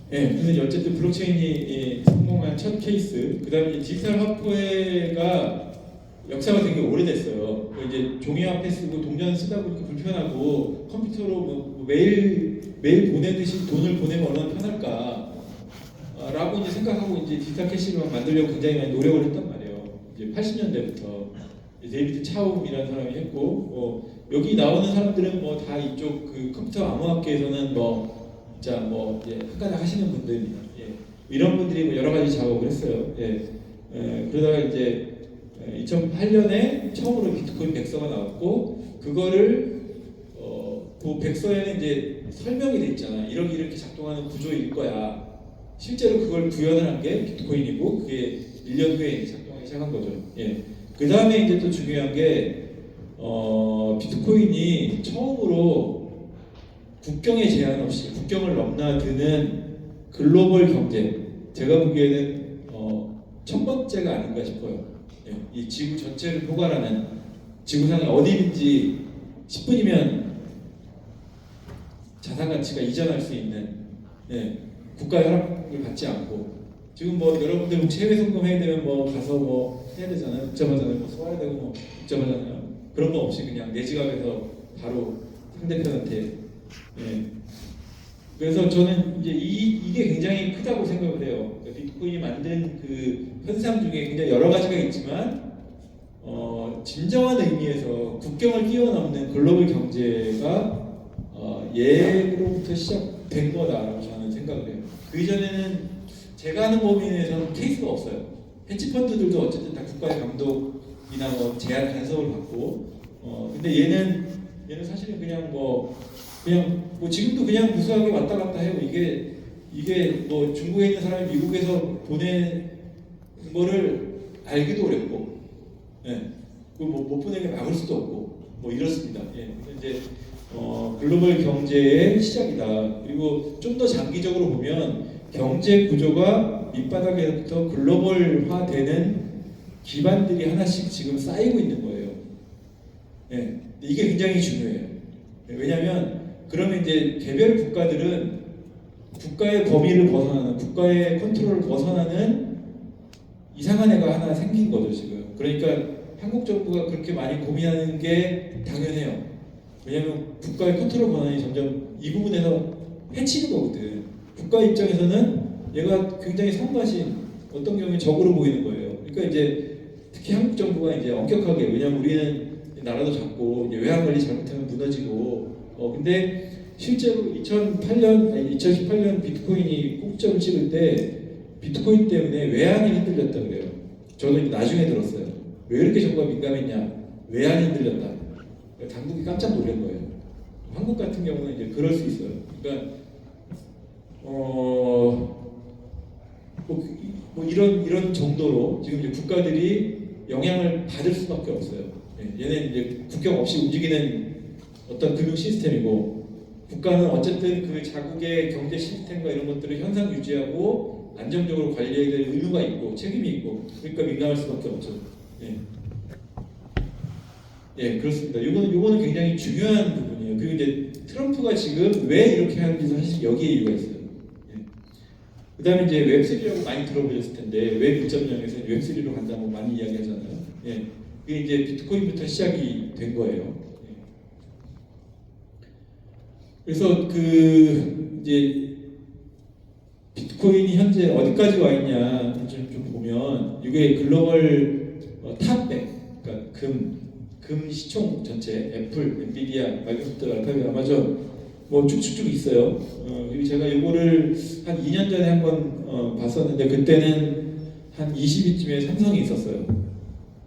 그래서 어쨌든 블록체인이 성공한 첫 케이스. 그다음에 디지털 화폐가 역사가 되게 오래됐어요. 이제 종이 화폐 쓰고 동전 쓰다 보니까 불편하고 컴퓨터로 뭐 매일 보내듯이 돈을 보내면 얼마나 편할까? 라고 이제 생각하고 이제 디지털 캐시를 만들려고 굉장히 많이 노력을 했단 말이에요. 이제 80년대부터 데이비드 차움이라는 사람이 했고, 여기 나오는 사람들은 뭐 다 이쪽 그 컴퓨터 암호학계에서는 한가닥 하시는 분들입니다. 이런 분들이 뭐 여러 가지 작업을 했어요. 그러다가 이제 2008년에 처음으로 비트코인 백서가 나왔고, 그거를 그 백서에는 이제 설명이 돼 있잖아. 이렇게 작동하는 구조일 거야. 실제로 그걸 구현을 한 게 비트코인이고, 그게 1년 후에 작동하기 시작한 거죠. 그 다음에 이제 또 중요한 게 비트코인이 처음으로 국경에 제한 없이 국경을 넘나드는 글로벌 경제, 제가 보기에는 첫 번째가 아닌가 싶어요. 이 지구 전체를 포괄하는, 지구상에 어디든지 10분이면 자산 가치가 이전할 수 있는 국가 허락을 받지 않고, 지금 뭐 여러분들 혹시 해외 송금해야 되면 뭐 가서 뭐 해야 되잖아요. 복잡하잖아요. 뭐 써야 되고 뭐 복잡하잖아요. 그런 거 없이 그냥 내 지갑에서 바로 상대편한테. 그래서 저는 이제 이게 굉장히 크다고 생각을 해요. 비트코인이 만든 그 현상 중에 굉장히 여러 가지가 있지만 진정한 의미에서 국경을 뛰어넘는 글로벌 경제가 예로부터 시작된 거다라고 저는 생각을 해요. 그 이전에는 제가 아는 범위에서는 케이스가 없어요. 헤지펀드들도 어쨌든 다 국가의 감독이나 뭐 제한 간섭을 받고, 근데 얘는 사실은 그냥 뭐 지금도 그냥 무수하게 왔다 갔다 해요. 이게 뭐 중국에 있는 사람이 미국에서 보낸 거를 알기도 어렵고, 못 보내게 막을 수도 없고, 뭐 이렇습니다. 이제 글로벌 경제의 시작이다. 그리고 좀 더 장기적으로 보면 경제 구조가 밑바닥에부터 글로벌화되는 기반들이 하나씩 지금 쌓이고 있는 거예요. 이게 굉장히 중요해요. 왜냐하면 그러면 이제 개별 국가들은 국가의 범위를 벗어나는, 국가의 컨트롤을 벗어나는 이상한 애가 하나 생긴 거죠 지금. 그러니까 한국 정부가 그렇게 많이 고민하는 게 당연해요. 왜냐하면 국가의 컨트롤 권한이 점점 이 부분에서 해치는 거거든. 국가 입장에서는 얘가 굉장히 성가신, 어떤 경우에 적으로 보이는 거예요. 그러니까 이제 특히 한국 정부가 이제 엄격하게, 왜냐하면 우리는 나라도 작고 외환 관리 잘못하면 무너지고, 근데 실제로 2018년 비트코인이 꼭지점을 찍을 때 비트코인 때문에 외환이 흔들렸다 그래요. 저는 나중에 들었어요. 왜 이렇게 정부가 민감했냐? 외환이 흔들렸다. 당국이 깜짝 놀란 거예요. 한국 같은 경우는 이제 그럴 수 있어요. 그러니까 이런 정도로 지금 이제 국가들이 영향을 받을 수밖에 없어요. 얘는 이제 국경 없이 움직이는 어떤 금융 시스템이고, 국가는 어쨌든 그 자국의 경제 시스템과 이런 것들을 현상 유지하고 안정적으로 관리해야 될 의무가 있고 책임이 있고, 그러니까 민감할 수밖에 없죠. 그렇습니다. 요거는 굉장히 중요한 부분이에요. 그리고 이제 트럼프가 지금 왜 이렇게 하는지도 사실 여기에 이유가 있어요. 그 다음에 이제 웹3라고 많이 들어보셨을 텐데, 웹 1.0에서 웹3로 간다고 많이 이야기하잖아요. 그게 이제 비트코인부터 시작이 된 거예요. 그래서 이제 비트코인이 현재 어디까지 와 있냐 좀 보면, 이게 글로벌 탑100, 그러니까 금 시총 전체, 애플, 엔비디아, 마이크로소프트, 알파벳, 아마존 뭐 쭉쭉쭉 있어요. 그리고 제가 이거를 한 2년 전에 한번 봤었는데 그때는 한 20위쯤에 삼성이 있었어요.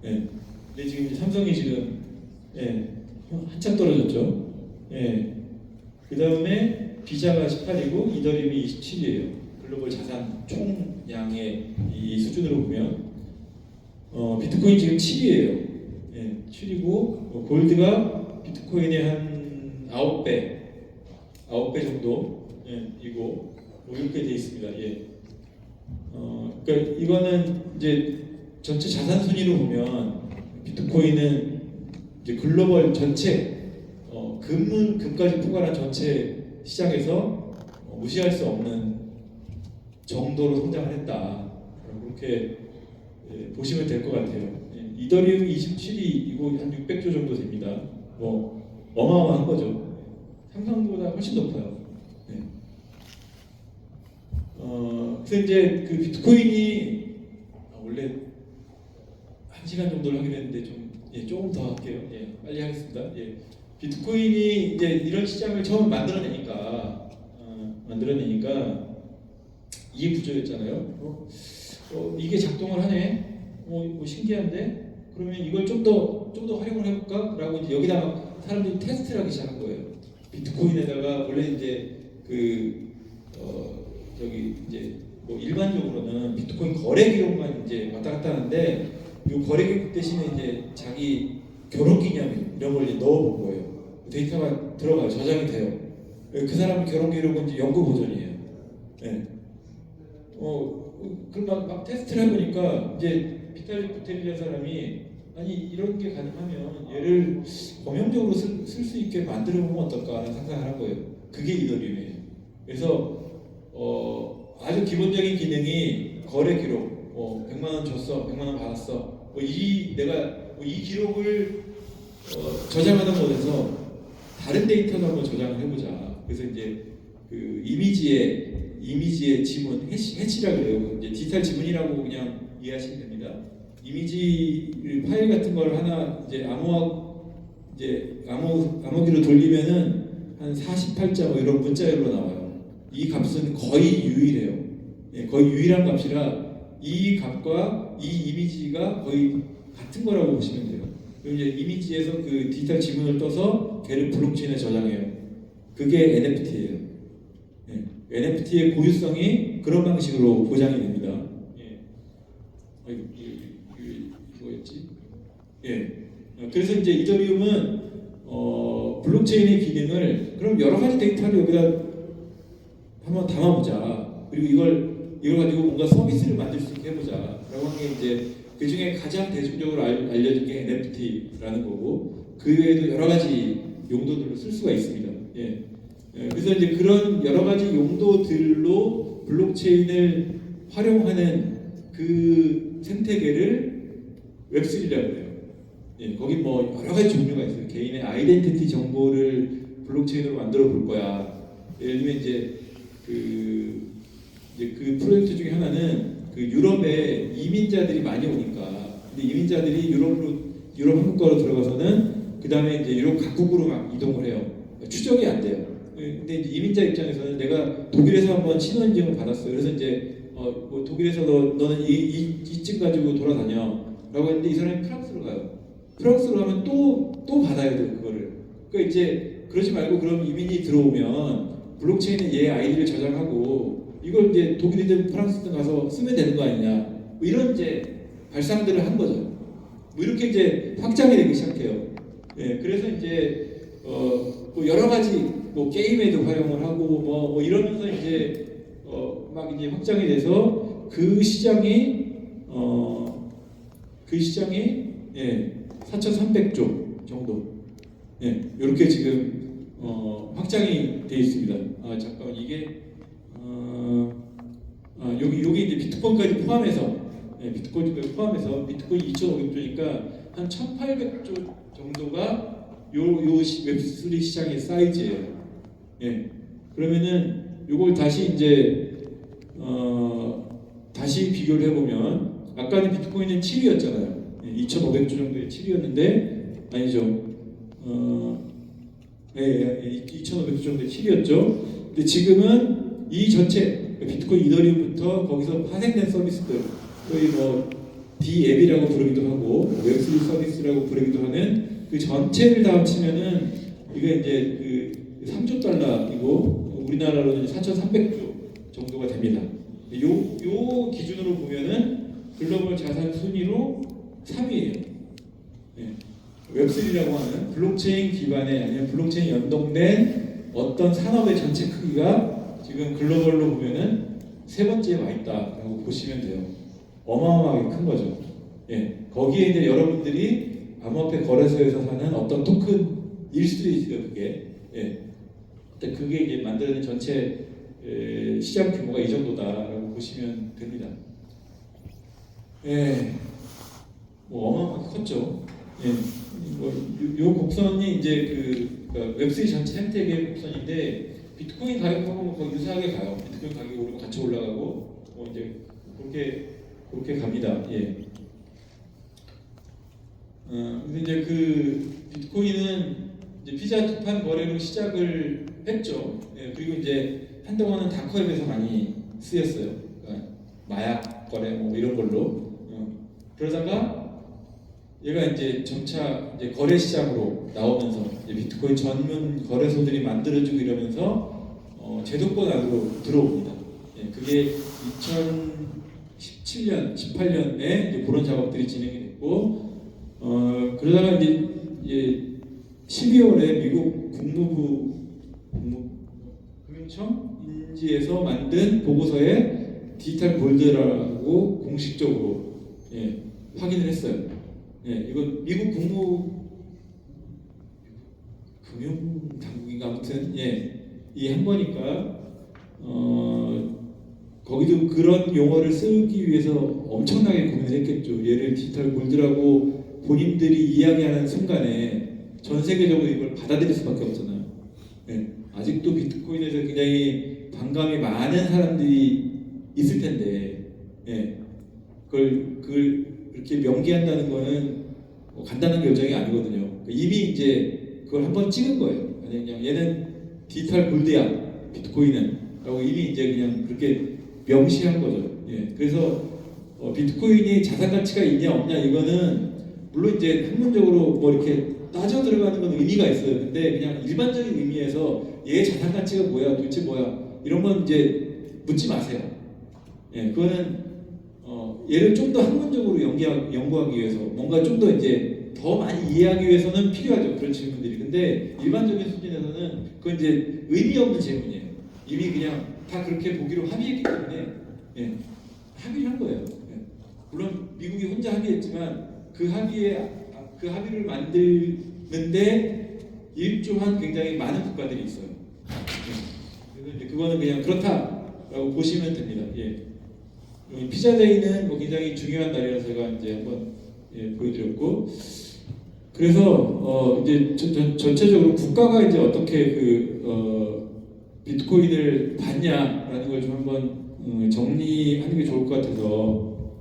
예. 근데 지금 삼성이 지금 예, 한참 떨어졌죠. 예. 그 다음에 비자가 18이고 이더리움이 27이에요. 글로벌 자산 총량의 이 수준으로 보면 비트코인 지금 7이에요. 예, 7이고 골드가 비트코인의 한 9배 정도 예, 이고 뭐 이렇게 돼 있습니다. 예. 그러니까 이거는 이제 전체 자산 순위로 보면 비트코인은 이제 글로벌 전체 금까지 포괄한 전체 시장에서 무시할 수 없는 정도로 성장을 했다. 그렇게 예, 보시면 될 것 같아요. 예, 이더리움이 27이 한 600조 정도 됩니다. 뭐 어마어마한 거죠. 삼성보다 훨씬 높아요. 네. 그래서 이제 그 비트코인이 원래 1시간 정도를 하기로 했는데 조금 더 할게요. 예, 빨리 하겠습니다. 예. 비트코인이 이제 이런 시장을 처음 만들어내니까 이 구조였잖아요. 이게 작동을 하네. 뭐 신기한데? 그러면 이걸 좀 더 활용을 해볼까?라고 이제 여기다 막 사람들이 테스트를 하기 시작한 거예요. 비트코인에다가 원래 이제 저기 이제 뭐 일반적으로는 비트코인 거래 기록만 이제 왔다 갔다 하는데 이 거래 기록 대신에 이제 자기 결혼 기념일 이런 걸 이제 넣어본 거예요. 데이터가 들어가요. 저장이 돼요. 그 사람 결혼 기록은 이제 연구 버전이에요. 네. 그럼 막 테스트를 해보니까 이제 비탈릭 부테리라는 사람이 아니 이런 게 가능하면 얘를 범용적으로 쓸 수 있게 만들어 보면 어떨까 하는 상상을 한 거예요. 그게 이더리움이에요. 그래서 아주 기본적인 기능이 거래 기록, 100만 원 줬어, 100만 원 받았어. 내가 이 기록을 저장하는 것에서 다른 데이터도 한번 저장을 해보자. 그래서 이제 그 이미지의 지문, 해치라고 그래요. 이제 디지털 지문이라고 그냥 이해하시면 됩니다. 이미지 파일 같은 걸 하나 이제 암호기로 돌리면은 한 48자 뭐 이런 문자열로 나와요. 이 값은 거의 유일해요. 예, 거의 유일한 값이라 이 값과 이 이미지가 거의 같은 거라고 보시면 돼요. 그리고 이제 이미지에서 그 디지털 지문을 떠서 걔를 블록체인에 저장해요. 그게 NFT예요. 예, NFT의 고유성이 그런 방식으로 보장이 됩니다. 예. 뭐였지? 예. 그래서 이제 이더리움은 블록체인의 기능을 그럼 여러 가지 데이터를 여기다 한번 담아보자. 그리고 이걸 가지고 뭔가 서비스를 만들 수 있게 해보자라고 하는 게 이제 그 중에 가장 대중적으로 알려진 게 NFT라는 거고 그 외에도 여러 가지 용도들로 쓸 수가 있습니다. 예. 그래서 이제 그런 여러 가지 용도들로 블록체인을 활용하는 그 생태계를 웹3라고 해요. 예, 거기 뭐 여러 가지 종류가 있어요. 개인의 아이덴티티 정보를 블록체인으로 만들어 볼 거야. 예를 들면 이제 그 프로젝트 중에 하나는 그 유럽에 이민자들이 많이 오니까 근데 이민자들이 유럽 한국가로 들어가서는 그 다음에 이제 유럽 각국으로 막 이동을 해요. 추적이 안 돼요. 근데 이제 이민자 입장에서는 내가 독일에서 한번 신원인증을 받았어요. 그래서 이제 뭐 독일에서 너는 이 증 가지고 돌아다녀라고 했는데 이 사람이 프랑스로 가요. 프랑스로 가면 또 받아야 돼요 그거를. 그러니까 이제 그러지 말고 그럼 이민이 들어오면 블록체인에 얘 아이디를 저장하고 이걸 이제 독일이든 프랑스든 가서 쓰면 되는 거 아니냐. 뭐 이런 이제 발상들을 한 거죠. 뭐 이렇게 이제 확장이 되기 시작해요. 예, 그래서 이제 뭐 여러 가지 뭐 게임에도 활용을 하고 뭐 이러면서 이제 막 이제 확장이 돼서 그 시장이 예, 4,300조 정도. 예, 이렇게 지금 확장이 돼 있습니다. 잠깐만 이게 여기 이제 비트코인까지 포함해서 비트코인까지 포함해서 비트코인 2,500조니까 한 1,800조 정도가 요 웹3 시장의 사이즈예요. 예. 그러면은 요걸 다시 이제 다시 비교를 해보면 아까는 비트코인은 7위였잖아요. 2,500조 정도의 7위였는데 아니죠. 예, 2,500주 정도 7이었죠. 근데 지금은 이 전체 비트코인 이더리움부터 거기서 파생된 서비스들, 거의 뭐 D앱이라고 부르기도 하고 웹3 서비스라고 부르기도 하는 그 전체를 다 합치면은 이게 이제 그 3조 달러이고 우리나라로는 4,300조 정도가 됩니다. 요 기준으로 보면은 글로벌 자산 순위로 3위예요. 예. 웹3라고 하는 블록체인 기반의 아니면 블록체인 연동된 어떤 산업의 전체 크기가 지금 글로벌로 보면은 세 번째에 와 있다라고 보시면 돼요. 어마어마하게 큰 거죠. 예. 거기에 이제 여러분들이 암호화폐 거래소에서 사는 어떤 토큰일 수도 있어요. 그게. 예. 근데 그게 이제 만드는 전체 시장 규모가 이 정도다라고 보시면 됩니다. 예. 뭐 어마어마하게 컸죠. 예. 요 곡선이 이제 그러니까 웹3 전체 생태계의 곡선인데 비트코인 가격하고 뭐 거의 유사하게 가요. 비트코인 가격이 오르고 같이 올라가고 뭐 이제 그렇게 갑니다. 예. 근데 이제 그 비트코인은 이제 피자 두 판 거래로 시작을 했죠. 예. 그리고 이제 한동안은 다크웹에서 많이 쓰였어요. 그러니까 마약 거래 뭐 이런 걸로. 그러다가 얘가 이제 점차 이제 거래 시장으로 나오면서 이제 비트코인 전문 거래소들이 만들어지고 이러면서 제도권 안으로 들어옵니다. 예, 그게 2017년, 18년에 이제 그런 작업들이 진행이 됐고, 그러다가 이제 12월에 미국 국무부 금융청 인지에서 만든 보고서에 디지털 골드라고 공식적으로 확인을 했어요. 예, 이건 미국 금융 당국인가 아무튼 이 한 거니까 거기도 그런 용어를 쓰기 위해서 엄청나게 고민을 했겠죠. 얘를 디지털 골드라고 본인들이 이야기하는 순간에 전 세계적으로 이걸 받아들일 수밖에 없잖아요. 예, 아직도 비트코인에서 굉장히 반감이 많은 사람들이 있을 텐데, 그걸 이렇게 명기한다는 거는 뭐 간단한 결정이 아니거든요. 이미 이제 그걸 한번 찍은 거예요. 아니 그냥 얘는 디지털 골드야, 비트코인은 라고 이미 이제 그냥 그렇게 명시한 거죠. 예. 그래서 비트코인이 자산 가치가 있냐 없냐 이거는 물론 이제 학문적으로 뭐 이렇게 따져 들어가는 건 의미가 있어요. 근데 그냥 일반적인 의미에서 얘 자산 가치가 뭐야, 도대체 뭐야 이런 건 이제 묻지 마세요. 예, 그거는 얘를 좀 더 학문적으로 연구하기 위해서 뭔가 좀 더 이제 더 많이 이해하기 위해서는 필요하죠. 그런 질문들이. 근데 일반적인 수준에서는 그건 이제 의미 없는 질문이에요. 이미 그냥 다 그렇게 보기로 합의했기 때문에 합의를 한 거예요. 물론 미국이 혼자 합의했지만 그 합의를 만드는데 일조한 굉장히 많은 국가들이 있어요. 그래서 이제 그거는 그냥 그렇다라고 보시면 됩니다. 피자데이는 뭐 굉장히 중요한 날이라서 제가 이제 한번 보여드렸고, 그래서 이제 전체적으로 국가가 이제 어떻게 비트코인을 받냐라는 걸 좀 한번 정리하는 게 좋을 것 같아서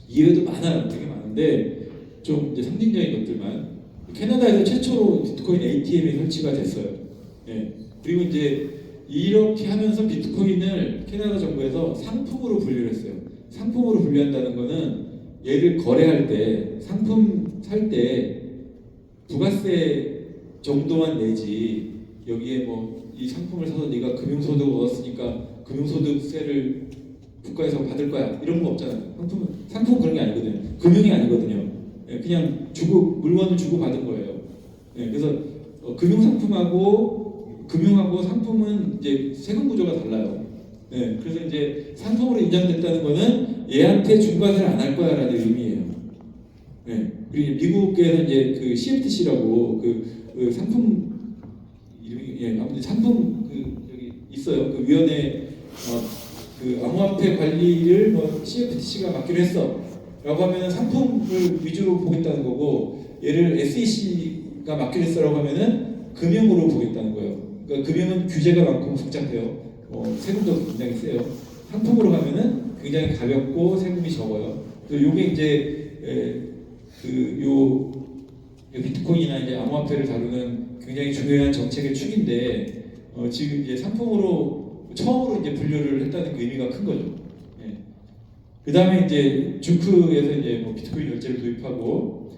이해도 많아요, 되게 많은데 좀 이제 상징적인 것들만. 캐나다에서 최초로 비트코인 ATM이 설치가 됐어요. 그리고 이제 이렇게 하면서 비트코인을 캐나다 정부에서 상품으로 분류를 했어요. 상품으로 분류한다는 거는 얘를 거래할 때 상품 살 때 부가세 정도만 내지 여기에 뭐 이 상품을 사서 네가 금융소득 얻었으니까 금융소득세를 국가에서 받을 거야 이런 거 없잖아요. 상품은 그런 게 아니거든요. 금융이 아니거든요. 그냥 물건을 주고 받은 거예요. 그래서 금융하고 상품은 이제 세금 구조가 달라요. 그래서 이제 상품으로 인정됐다는 거는 얘한테 중과세를 안 할 거야라는 의미예요. 그리고 미국에서 이제 그 CFTC라고 그 상품 이름이 아무튼 상품 여기 있어요. 그 위원회 그 암호화폐 관리를 뭐 CFTC가 맡기로 했어라고 하면은 상품을 위주로 보겠다는 거고, 얘를 SEC가 맡기로 했어라고 하면은 금융으로 보겠다는 거예요. 그러니까 금융은 규제가 많고 복잡해요. 세금도 굉장히 세요. 상품으로 가면은 굉장히 가볍고 세금이 적어요. 그래서 요게 이제 요 비트코인이나 이제 암호화폐를 다루는 굉장히 중요한 정책의 축인데 지금 이제 상품으로 처음으로 이제 분류를 했다는 그 의미가 큰 거죠. 예. 그 다음에 이제 주크에서 이제 뭐 비트코인 결제를 도입하고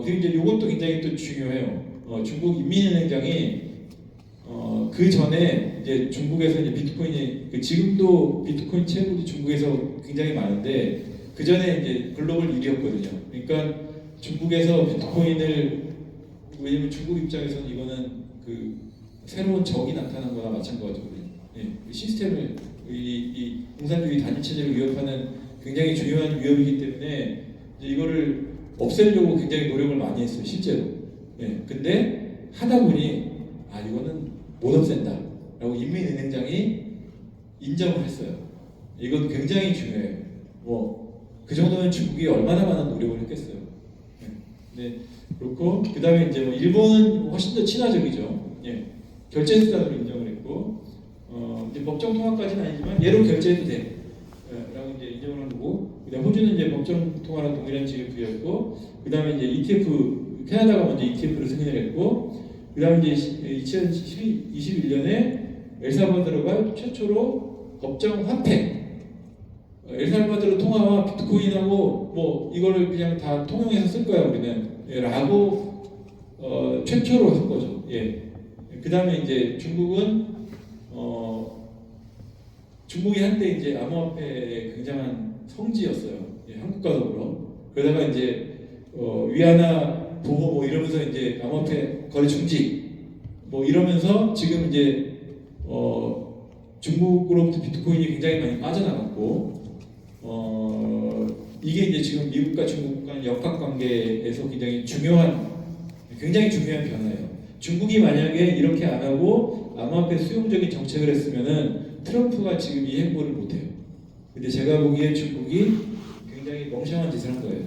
그리고 이제 이것도 굉장히 또 중요해요. 중국 인민은행장이 그 전에 이제 중국에서 이제 비트코인이 지금도 비트코인 채굴이 중국에서 굉장히 많은데 그 전에 이제 글로벌 1위였거든요. 그러니까 중국에서 비트코인을 왜냐면 중국 입장에서는 이거는 그 새로운 적이 나타난 거나 마찬가지거든요. 예, 시스템을 이 공산주의 단일 체제를 위협하는 굉장히 중요한 위협이기 때문에 이제 이거를 없애려고 굉장히 노력을 많이 했어요, 실제로. 예, 근데 하다 보니 이거는 못 없앤다라고 인민은행장이 인정을 했어요. 이건 굉장히 중요해요. 그 정도면 중국이 얼마나 많은 노력을 했겠어요. 네, 그렇고 그 다음에 이제 뭐 일본은 훨씬 더 친화적이죠. 예, 결제 수단으로 인정을 했고 이제 법정 통화까지는 아니지만 얘로 결제해도 돼. 라고 이제 인정을 한 거고, 그다음 호주는 이제 법정 통화랑 동일한 지위를 부여했고, 그다음에 이제 ETF 캐나다가 먼저 ETF를 승인을 했고, 그다음에 이제 2021년에 엘살바도르가 최초로 법정 화폐 엘살바도르 통화와 비트코인하고 뭐 이거를 그냥 다 통용해서 쓸 거야 우리는 라고 최초로 한 거죠. 예. 그다음에 이제 중국은 중국이 한때 이제 암호화폐의 굉장한 성지였어요. 예, 한국과 더불어. 그러다가 이제 위안화 보호 뭐 이러면서 이제 암호화폐 거래 중지 뭐 이러면서 지금 이제 중국으로부터 비트코인이 굉장히 많이 빠져나갔고 이게 이제 지금 미국과 중국 간 역학관계에서 굉장히 중요한 변화예요. 중국이 만약에 이렇게 안 하고 암호화폐 수용적인 정책을 했으면은 트럼프가 지금 이 행보를 못해요. 근데 제가 보기에 중국이 굉장히 멍청한 짓을 한 거예요.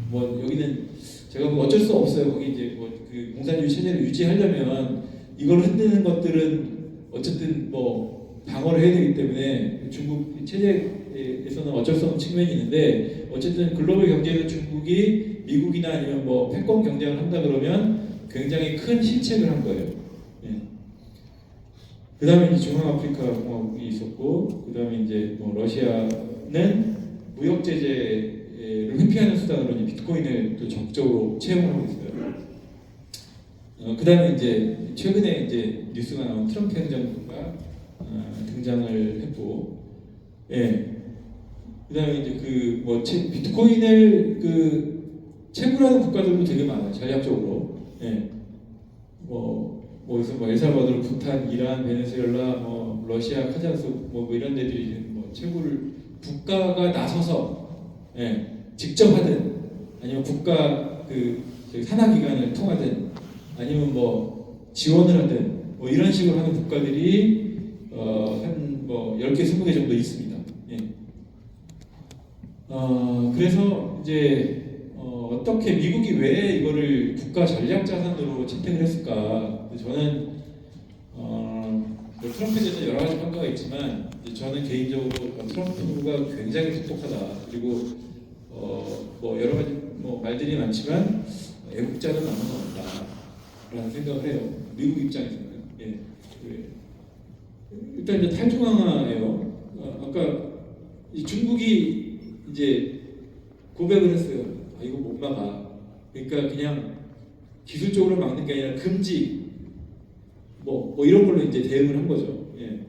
뭐 여기는 제가 뭐 어쩔 수 없어요. 거기 이제 뭐 그 공산주의 체제를 유지하려면 이걸 흔드는 것들은 어쨌든 뭐 방어를 해야 되기 때문에 중국 체제에서는 어쩔 수 없는 측면이 있는데 어쨌든 글로벌 경제에서 중국이 미국이나 아니면 뭐 패권 경쟁을 한다 그러면 굉장히 큰 실책을 한 거예요. 예. 그 다음에 이제 중앙아프리카 공화국이 있었고, 그 다음에 이제 뭐 러시아는 무역 제재를 회피하는 수단으로 이제 비트코인을 또 적극적으로 채용하고 있어요. 그 다음에 이제 최근에 이제 뉴스가 나온 트럼프 행정부가 등장을 했고, 예. 그 다음에 이제 그 뭐 비트코인을 그 채굴하는 국가들도 되게 많아요. 전략적으로. 예. 그래서 뭐 엘살바도르, 부탄, 이란, 베네수엘라, 뭐 러시아, 카자흐스탄 뭐 이런 데들이 뭐 채굴을 국가가 나서서 직접 하든 아니면 국가 그 산하기관을 통하든 아니면 뭐 지원을 하든 뭐 이런 식으로 하는 국가들이 한 뭐 10개, 20개 정도 있습니다. 예. 그래서 이제 어떻게 미국이 왜 이거를 국가 전략 자산으로 채택을 했을까? 저는 트럼프에 대해서 여러 가지 평가가 있지만 저는 개인적으로 트럼프가 굉장히 똑똑하다. 그리고 뭐 여러 가지 뭐 말들이 많지만 애국자는 아무도 없다라는 생각을 해요. 미국 입장에서는. 예. 일단 이제 탈중앙화예요. 아까 중국이 이제 고백을 했어요. 이거 못 막아. 그러니까 그냥 기술적으로 막는 게 아니라 금지 뭐 이런 걸로 이제 대응을 한 거죠. 예.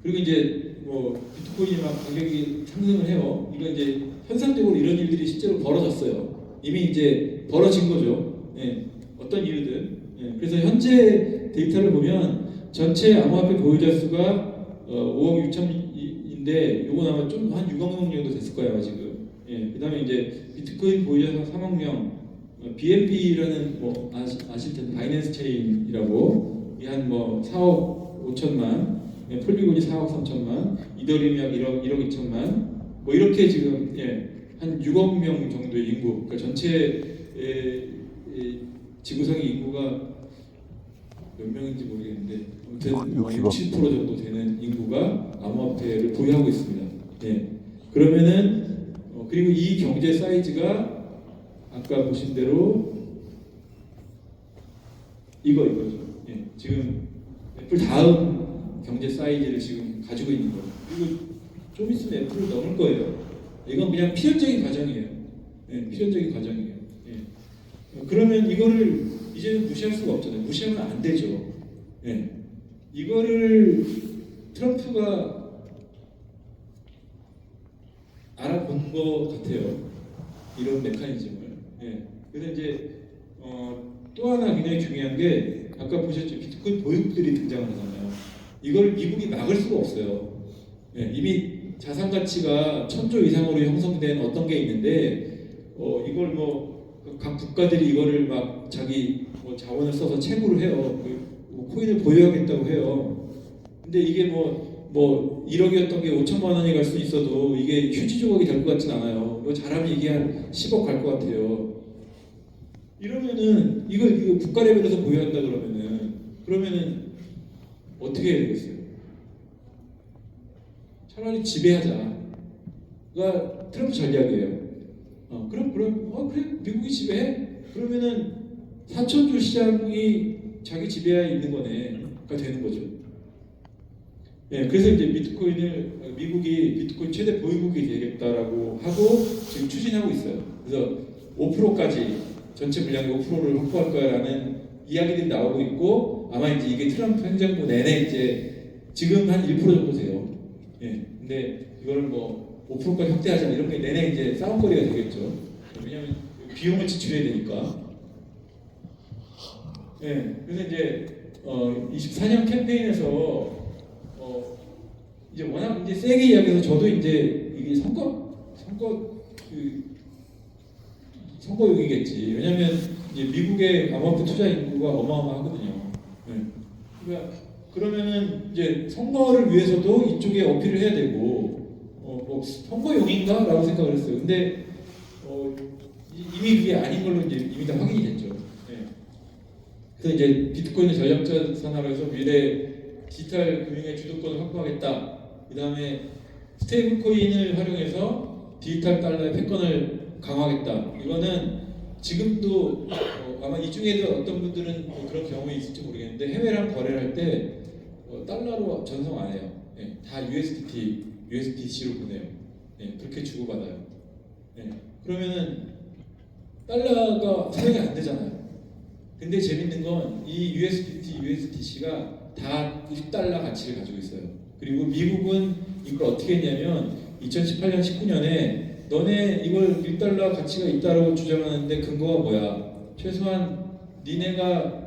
그리고 이제 뭐 비트코인이 막 가격이 상승을 해요. 이거 이제 현상적으로 이런 일들이 실제로 벌어졌어요. 이미 이제 벌어진 거죠. 예. 어떤 이유든. 예. 그래서 현재 데이터를 보면 전체 암호화폐 보유자 수가 5억 6천인데 요건 아마 좀 한 6억 명 정도 됐을 거예요 아마 지금. 예. 그다음에 이제 비트코인 보유자 수 3억 명, BNB라는 뭐 아실 텐데 바이낸스 체인이라고 한 뭐 4억 5천만, 폴리곤이 4억 3천만, 이더리움이 약 1억 2천만, 뭐 이렇게 지금 한 6억 명 정도의 인구, 그러니까 전체 지구상의 인구가 몇 명인지 모르겠는데 아무튼 60% 정도 되는 인구가 암호화폐를 보유하고 있습니다. 예. 그러면은 그리고 이 경제 사이즈가 아까 보신 대로 이거죠. 예, 지금 애플 다음 경제 사이즈를 지금 가지고 있는 거예요. 그리고 좀 있으면 애플을 넘을 거예요. 이건 그냥 필연적인 과정이에요. 예, 필연적인 과정이에요. 예. 그러면 이거를 이제는 무시할 수가 없잖아요. 무시하면 안 되죠. 예. 이거를 트럼프가 알아본 것 같아요. 이런 메커니즘을. 예. 그래서 이제 또 하나 굉장히 중요한 게 아까 보셨죠? 비트코인 보유국들이 등장을 하잖아요. 이걸 미국이 막을 수가 없어요. 예. 이미 자산 가치가 1000조 이상으로 형성된 어떤 게 있는데 이걸 뭐 각 국가들이 이거를 막 자기 뭐 자원을 써서 채굴을 해요. 뭐 코인을 보유하겠다고 해요. 근데 이게 뭐 1억이었던 게 5천만 원이 갈 수 있어도 이게 휴지 조각이 될 것 같진 않아요. 뭐 잘하면 이게 한 10억 갈 것 같아요. 이러면은 이거 국가 레벨에서 보유한다 그러면은 어떻게 해야 되겠어요? 차라리 지배하자가 트럼프 전략이에요. 그래 미국이 지배해? 그러면은 4천조 시장이 자기 지배하에 있는 거네가 되는 거죠. 예, 그래서 이제 미국이 비트코인 최대 보유국이 되겠다라고 하고 지금 추진하고 있어요. 그래서 5%까지 전체 물량의 5%를 확보할 거야라는 이야기들이 나오고 있고 아마 이제 이게 트럼프 행정부 내내 이제 지금 한 1% 정도 돼요. 예, 근데 이거를 뭐 5%까지 확대하자 이런 게 내내 이제 싸움거리가 되겠죠. 왜냐하면 비용을 지출해야 되니까. 예, 그래서 이제 24년 캠페인에서 이제 워낙 이제 세게 이야기해서 저도 이제 이게 선거용이겠지. 왜냐하면 이제 미국의 암호화폐 투자 인구가 어마어마하거든요. 예. 그러면은 이제 선거를 위해서도 이쪽에 어필을 해야 되고 뭐 선거용인가라고 생각을 했어요. 근데 이미 그게 아닌 걸로 이제 이미 다 확인이 됐죠. 예. 그래서 이제 비트코인을 전략자산화로 해서 미래 디지털 금융의 주도권을 확보하겠다. 그 다음에 스테이블 코인을 활용해서 디지털 달러의 패권을 강화하겠다. 이거는 지금도 아마 이 중에도 어떤 분들은 그런 경험이 있을지 모르겠는데 해외랑 거래를 할 때 달러로 전송 안 해요. 예, 다 USDC로 보내요. 예, 그렇게 주고받아요. 예, 그러면은 달러가 사용이 안 되잖아요. 근데 재밌는 건 이 USDC가 다 1달러 가치를 가지고 있어요. 그리고 미국은 이걸 어떻게 했냐면 2018년, 19년에 너네 이걸 1달러 가치가 있다고 주장하는데 근거가 뭐야? 최소한 니네가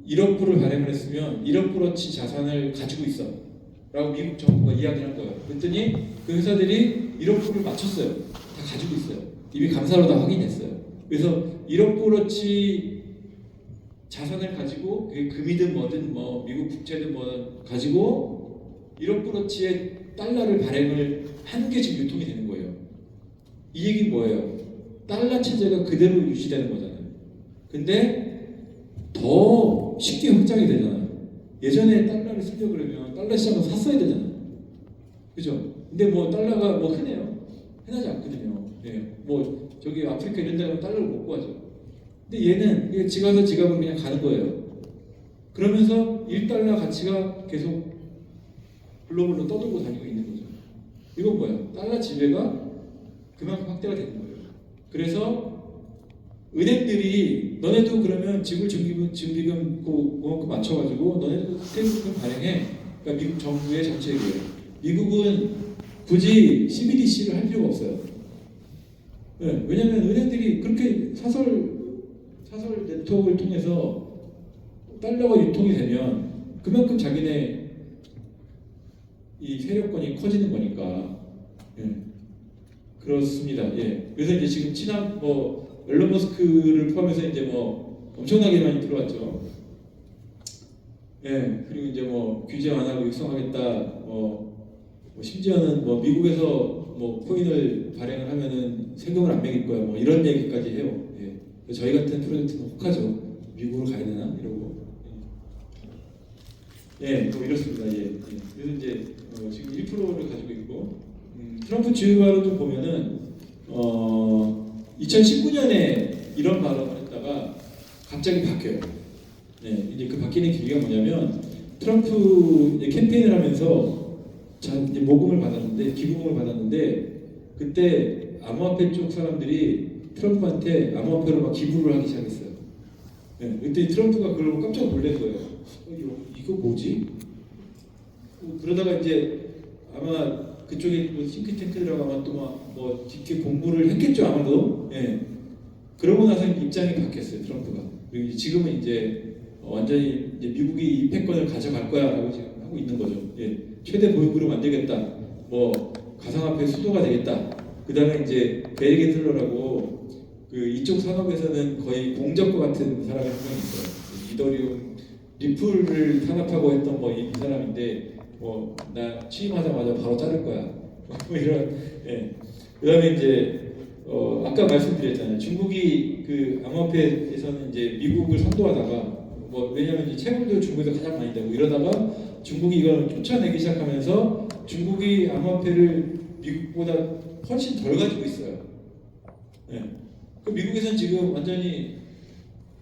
1억 불을 발행을 했으면 1억 불어치 자산을 가지고 있어 라고 미국 정부가 이야기를 한 거예요. 그랬더니 그 회사들이 1억 불을 맞췄어요. 다 가지고 있어요. 이미 감사로 다 확인했어요. 그래서 1억 불어치 자산을 가지고 그게 금이든 뭐든 뭐 미국 국채든 뭐 가지고 1억 불어치의 달러를 발행을 한 게 지금 유통이 되는 거예요. 이 얘기 뭐예요? 달러 체제가 그대로 유지되는 거잖아요. 근데 더 쉽게 확장이 되잖아요. 예전에 달러를 쓰려고 그러면 달러 시장을 샀어야 되잖아요. 그죠? 근데 뭐 달러가 뭐 흔해요. 흔하지 않거든요. 예. 뭐 저기 아프리카 이런 데 가면 달러를 못 구하죠. 근데 얘는 지갑에서 지갑으로 그냥 가는 거예요. 그러면서 1달러 가치가 계속 글로벌로 떠들고 다니고 있는 거죠. 이건 뭐예요? 달러 지배가 그만큼 확대가 되는 거예요. 그래서 은행들이 너네도 그러면 지불 준비금 그만큼 맞춰가지고 너네도 스테이블코인 발행해. 그러니까 미국 정부의 정책이에요. 미국은 굳이 CBDC를 할 필요가 없어요. 네, 왜냐하면 은행들이 그렇게 사설 네트워크를 통해서 달러가 유통이 되면 그만큼 자기네 이 세력권이 커지는 거니까. 예. 그렇습니다. 예. 그래서 이제 지금 친한 뭐 앨런 머스크를 포함해서 이제 뭐 엄청나게 많이 들어왔죠. 예. 그리고 이제 뭐 규제 완화하고 육성하겠다. 뭐 심지어는 뭐 미국에서 뭐 코인을 발행을 하면은 세금을 안 매길 거야. 뭐 이런 얘기까지 해요. 예. 저희 같은 프로젝트는 혹하죠. 미국으로 가야 되나 이러고. 예. 뭐 이렇습니다. 예. 예. 그래서 이제 지금 1%를 가지고 있고. 트럼프 주요가로 좀 보면은 2019년에 이런 발언을 했다가 갑자기 바뀌어요. 네, 이제 그 바뀌는 계기가 뭐냐면 트럼프 이제 캠페인을 하면서 이제 모금을 받았는데 기부금을 받았는데 그때 암호화폐 쪽 사람들이 트럼프한테 암호화폐로 막 기부를 하기 시작했어요. 네, 그때 트럼프가 그걸 보고 깜짝 놀란 거예요. 이거 뭐지? 그러다가 이제 아마 그쪽에 뭐 싱크탱크들하고 아마 또 막 뭐 깊게 공부를 했겠죠 아마도. 예. 그러고 나서 입장이 바뀌었어요 트럼프가. 그리고 이제 지금은 이제 완전히 이제 미국이 이 패권을 가져갈 거야라고 지금 하고 있는 거죠. 예. 최대 보유국으로 만들겠다. 뭐 가상화폐 수도가 되겠다. 그 다음에 이제 베리 게틀러라고 그 이쪽 산업에서는 거의 공적과 같은 사람이 한 명 있어요. 이더리움 리플을 탄압하고 했던 뭐 이 사람인데 뭐 나 취임하자마자 바로 자를 거야. 뭐 이런. 예. 그다음에 이제 아까 말씀드렸잖아요. 중국이 그 암호화폐에서는 이제 미국을 선도하다가 뭐 왜냐하면 이제 채굴도 중국에서 가장 많이 되고 이러다가 중국이 이걸 쫓아내기 시작하면서 중국이 암호화폐를 미국보다 훨씬 덜 가지고 있어요. 예. 그 미국에서는 지금 완전히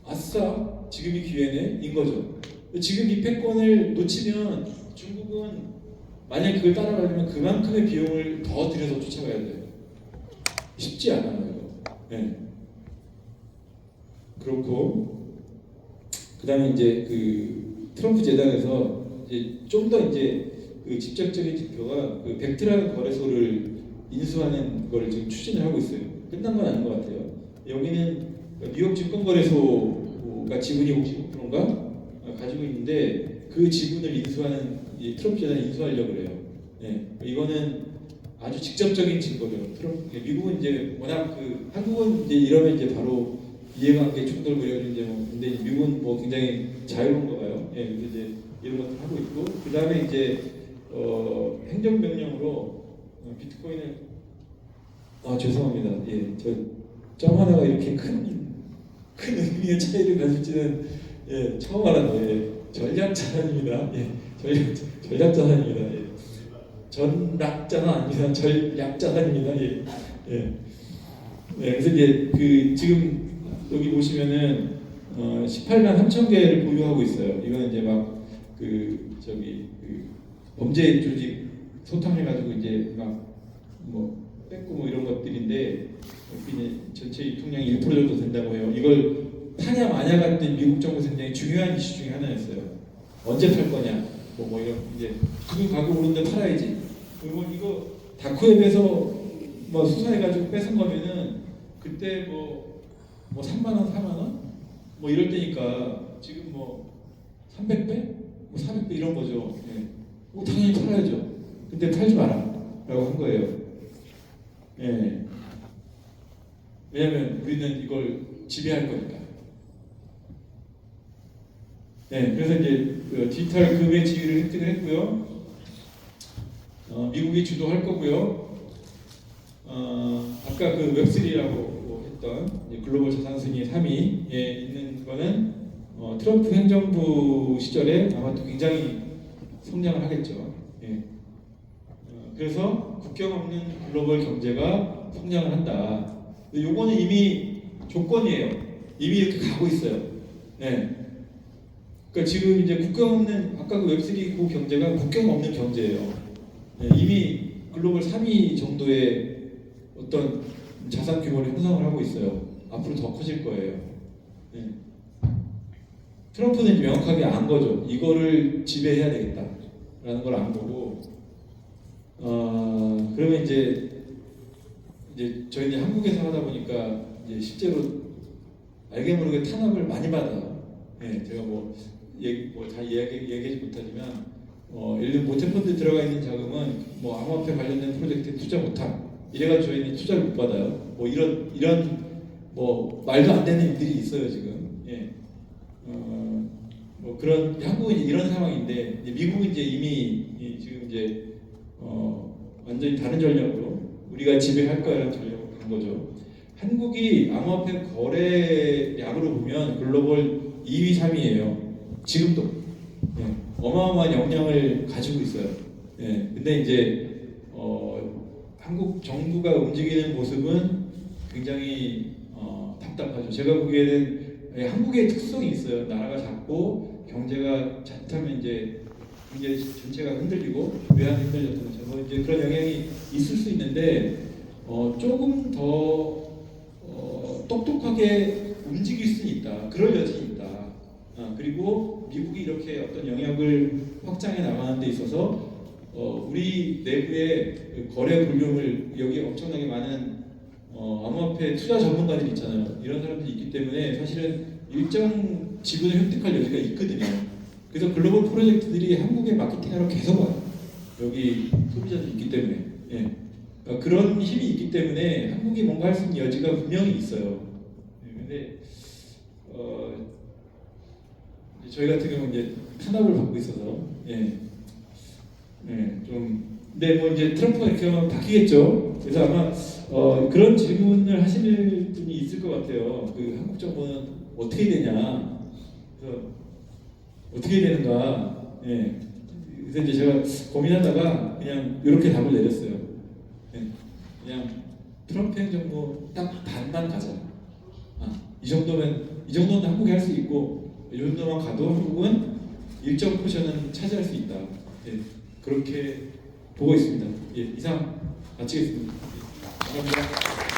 아싸 지금이 기회네인 거죠. 지금 이 패권을 놓치면 중국은 만약 그걸 따라가려면 그만큼의 비용을 더 들여서 쫓아가야 돼요. 쉽지 않아요, 이거. 네. 그렇고 그다음에 이제 그 트럼프 재단에서 이제 좀 더 이제 그 직접적인 지표가 그 벡트라는 거래소를 인수하는 거를 지금 추진을 하고 있어요. 끝난 건 아닌 것 같아요. 여기는 뉴욕 증권거래소가 지분이 55%인가 가지고 있는데 그 지분을 인수하는 트럼프 재단이 인수하려고 그래요. 네. 이거는 아주 직접적인 증거죠. 미국은 이제 워낙 그 한국은 이제 이러면 이제 바로 이해관계 충돌 이제 뭐 근데 미국은 뭐 굉장히 자유로운 거 봐요. 예, 그래서 이제 이런 것들 하고 있고 그 다음에 이제 행정명령으로 비트코인을 죄송합니다. 예, 저 점 하나가 이렇게 큰 의미의 차이를 가질지는 예, 처음 알았네요. 예, 전략자산입니다. 예, 전략자산입니다. 예. 전략자산 아닙니다. 전략자산입니다. 예. 예. 네, 그래서 이제 그 지금 여기 보시면은 18만 3천 개를 보유하고 있어요. 이거는 이제 막 그 범죄 조직 소탕해가지고 이제 막 뭐 뺏고 뭐 이런 것들인데 이제 전체 유통량이 1% 정도 된다고 해요. 이걸 파냐 마냐 같은 미국 정부 굉장히 중요한 이슈 중에 하나였어요. 언제 팔 거냐, 뭐 이런 이제 그 가격 오르는데 팔아야지. 그리고 이거 다크웹에서 뭐 수사해가지고 뺏은 거면은 그때 뭐 3만 원, 4만 원, 뭐 이럴 때니까 지금 뭐 300배, 뭐 400배 이런 거죠. 예. 뭐 당연히 팔아야죠. 근데 팔지 마라라고 한 거예요. 예. 왜냐하면 우리는 이걸 지배할 거니까. 네, 그래서 이제 그 디지털 금의 지위를 획득을 했고요. 미국이 주도할 거고요. 아까 그 웹3라고 했던 글로벌 자산 순위 3위에 있는 거는 트럼프 행정부 시절에 아마 또 굉장히 성장을 하겠죠. 예. 그래서 국경 없는 글로벌 경제가 성장을 한다. 요거는 이미 조건이에요. 이미 이렇게 가고 있어요. 네. 그러니까 지금 이제 국경 없는 아까 그 웹3 그 경제가 국경 없는 경제예요. 네, 이미 글로벌 3위 정도의 어떤 자산 규모를 형성을 하고 있어요. 앞으로 더 커질 거예요. 네. 트럼프는 명확하게 안 거죠. 이거를 지배해야 되겠다라는 걸 안 거고, 그러면 이제 저희는 한국에서 하다 보니까 이제 실제로 알게 모르게 탄압을 많이 받아요. 네, 제가 잘 얘기하지 못하지만 예를 들면 모태펀드 들어가 있는 자금은 뭐 암호화폐 관련된 프로젝트에 투자 못함 이래가지고 저희는 투자를 못 받아요. 뭐 이런 뭐 말도 안 되는 일들이 있어요 지금. 예. 뭐 그런 한국은 이런 상황인데 미국은 이제 이미 지금 이제 완전히 다른 전략으로 우리가 지배할 거라는 전략으로 간 거죠. 한국이 암호화폐 거래량으로 보면 글로벌 2위, 3위예요. 지금도 예, 어마어마한 역량을 가지고 있어요. 예, 근데 이제 한국 정부가 움직이는 모습은 굉장히 답답하죠. 제가 보기에는 한국의 특성이 있어요. 나라가 작고 경제가 잘못하면 이제 경제 전체가 흔들리고 외환이 흔들렸던 것처럼 뭐 이제 그런 영향이 있을 수 있는데 조금 더 똑똑하게 움직일 수는 있다. 그럴 여지는 있다. 그리고 미국이 이렇게 어떤 영역을 확장해 나가는 데 있어서 우리 내부의 거래 볼륨을 여기 엄청나게 많은 암호화폐 투자 전문가들이 있잖아요. 이런 사람들이 있기 때문에 사실은 일정 지분을 획득할 여지가 있거든요. 그래서 글로벌 프로젝트들이 한국에 마케팅하러 계속 와요. 여기 소비자들이 있기 때문에. 예. 그러니까 그런 힘이 있기 때문에 한국이 뭔가 할 수 있는 여지가 분명히 있어요. 근데 저희 같은 경우는 이제 탄압을 받고 있어서 좀 근데 뭐 이제 트럼프가 이렇게 하면 바뀌겠죠. 그래서 아마 그런 질문을 하시는 분이 있을 것 같아요. 그 한국 정부는 어떻게 되냐? 그래서 어떻게 되는가? 그래서 이제 제가 고민하다가 그냥 이렇게 답을 내렸어요. 그냥 트럼프 행정부 딱 반만 가자. 이 정도는 한국이 할 수 있고 이 정도만 가도 한국은 일정 포션은 차지할 수 있다. 그렇게 보고 있습니다. 이상 마치겠습니다. 감사합니다.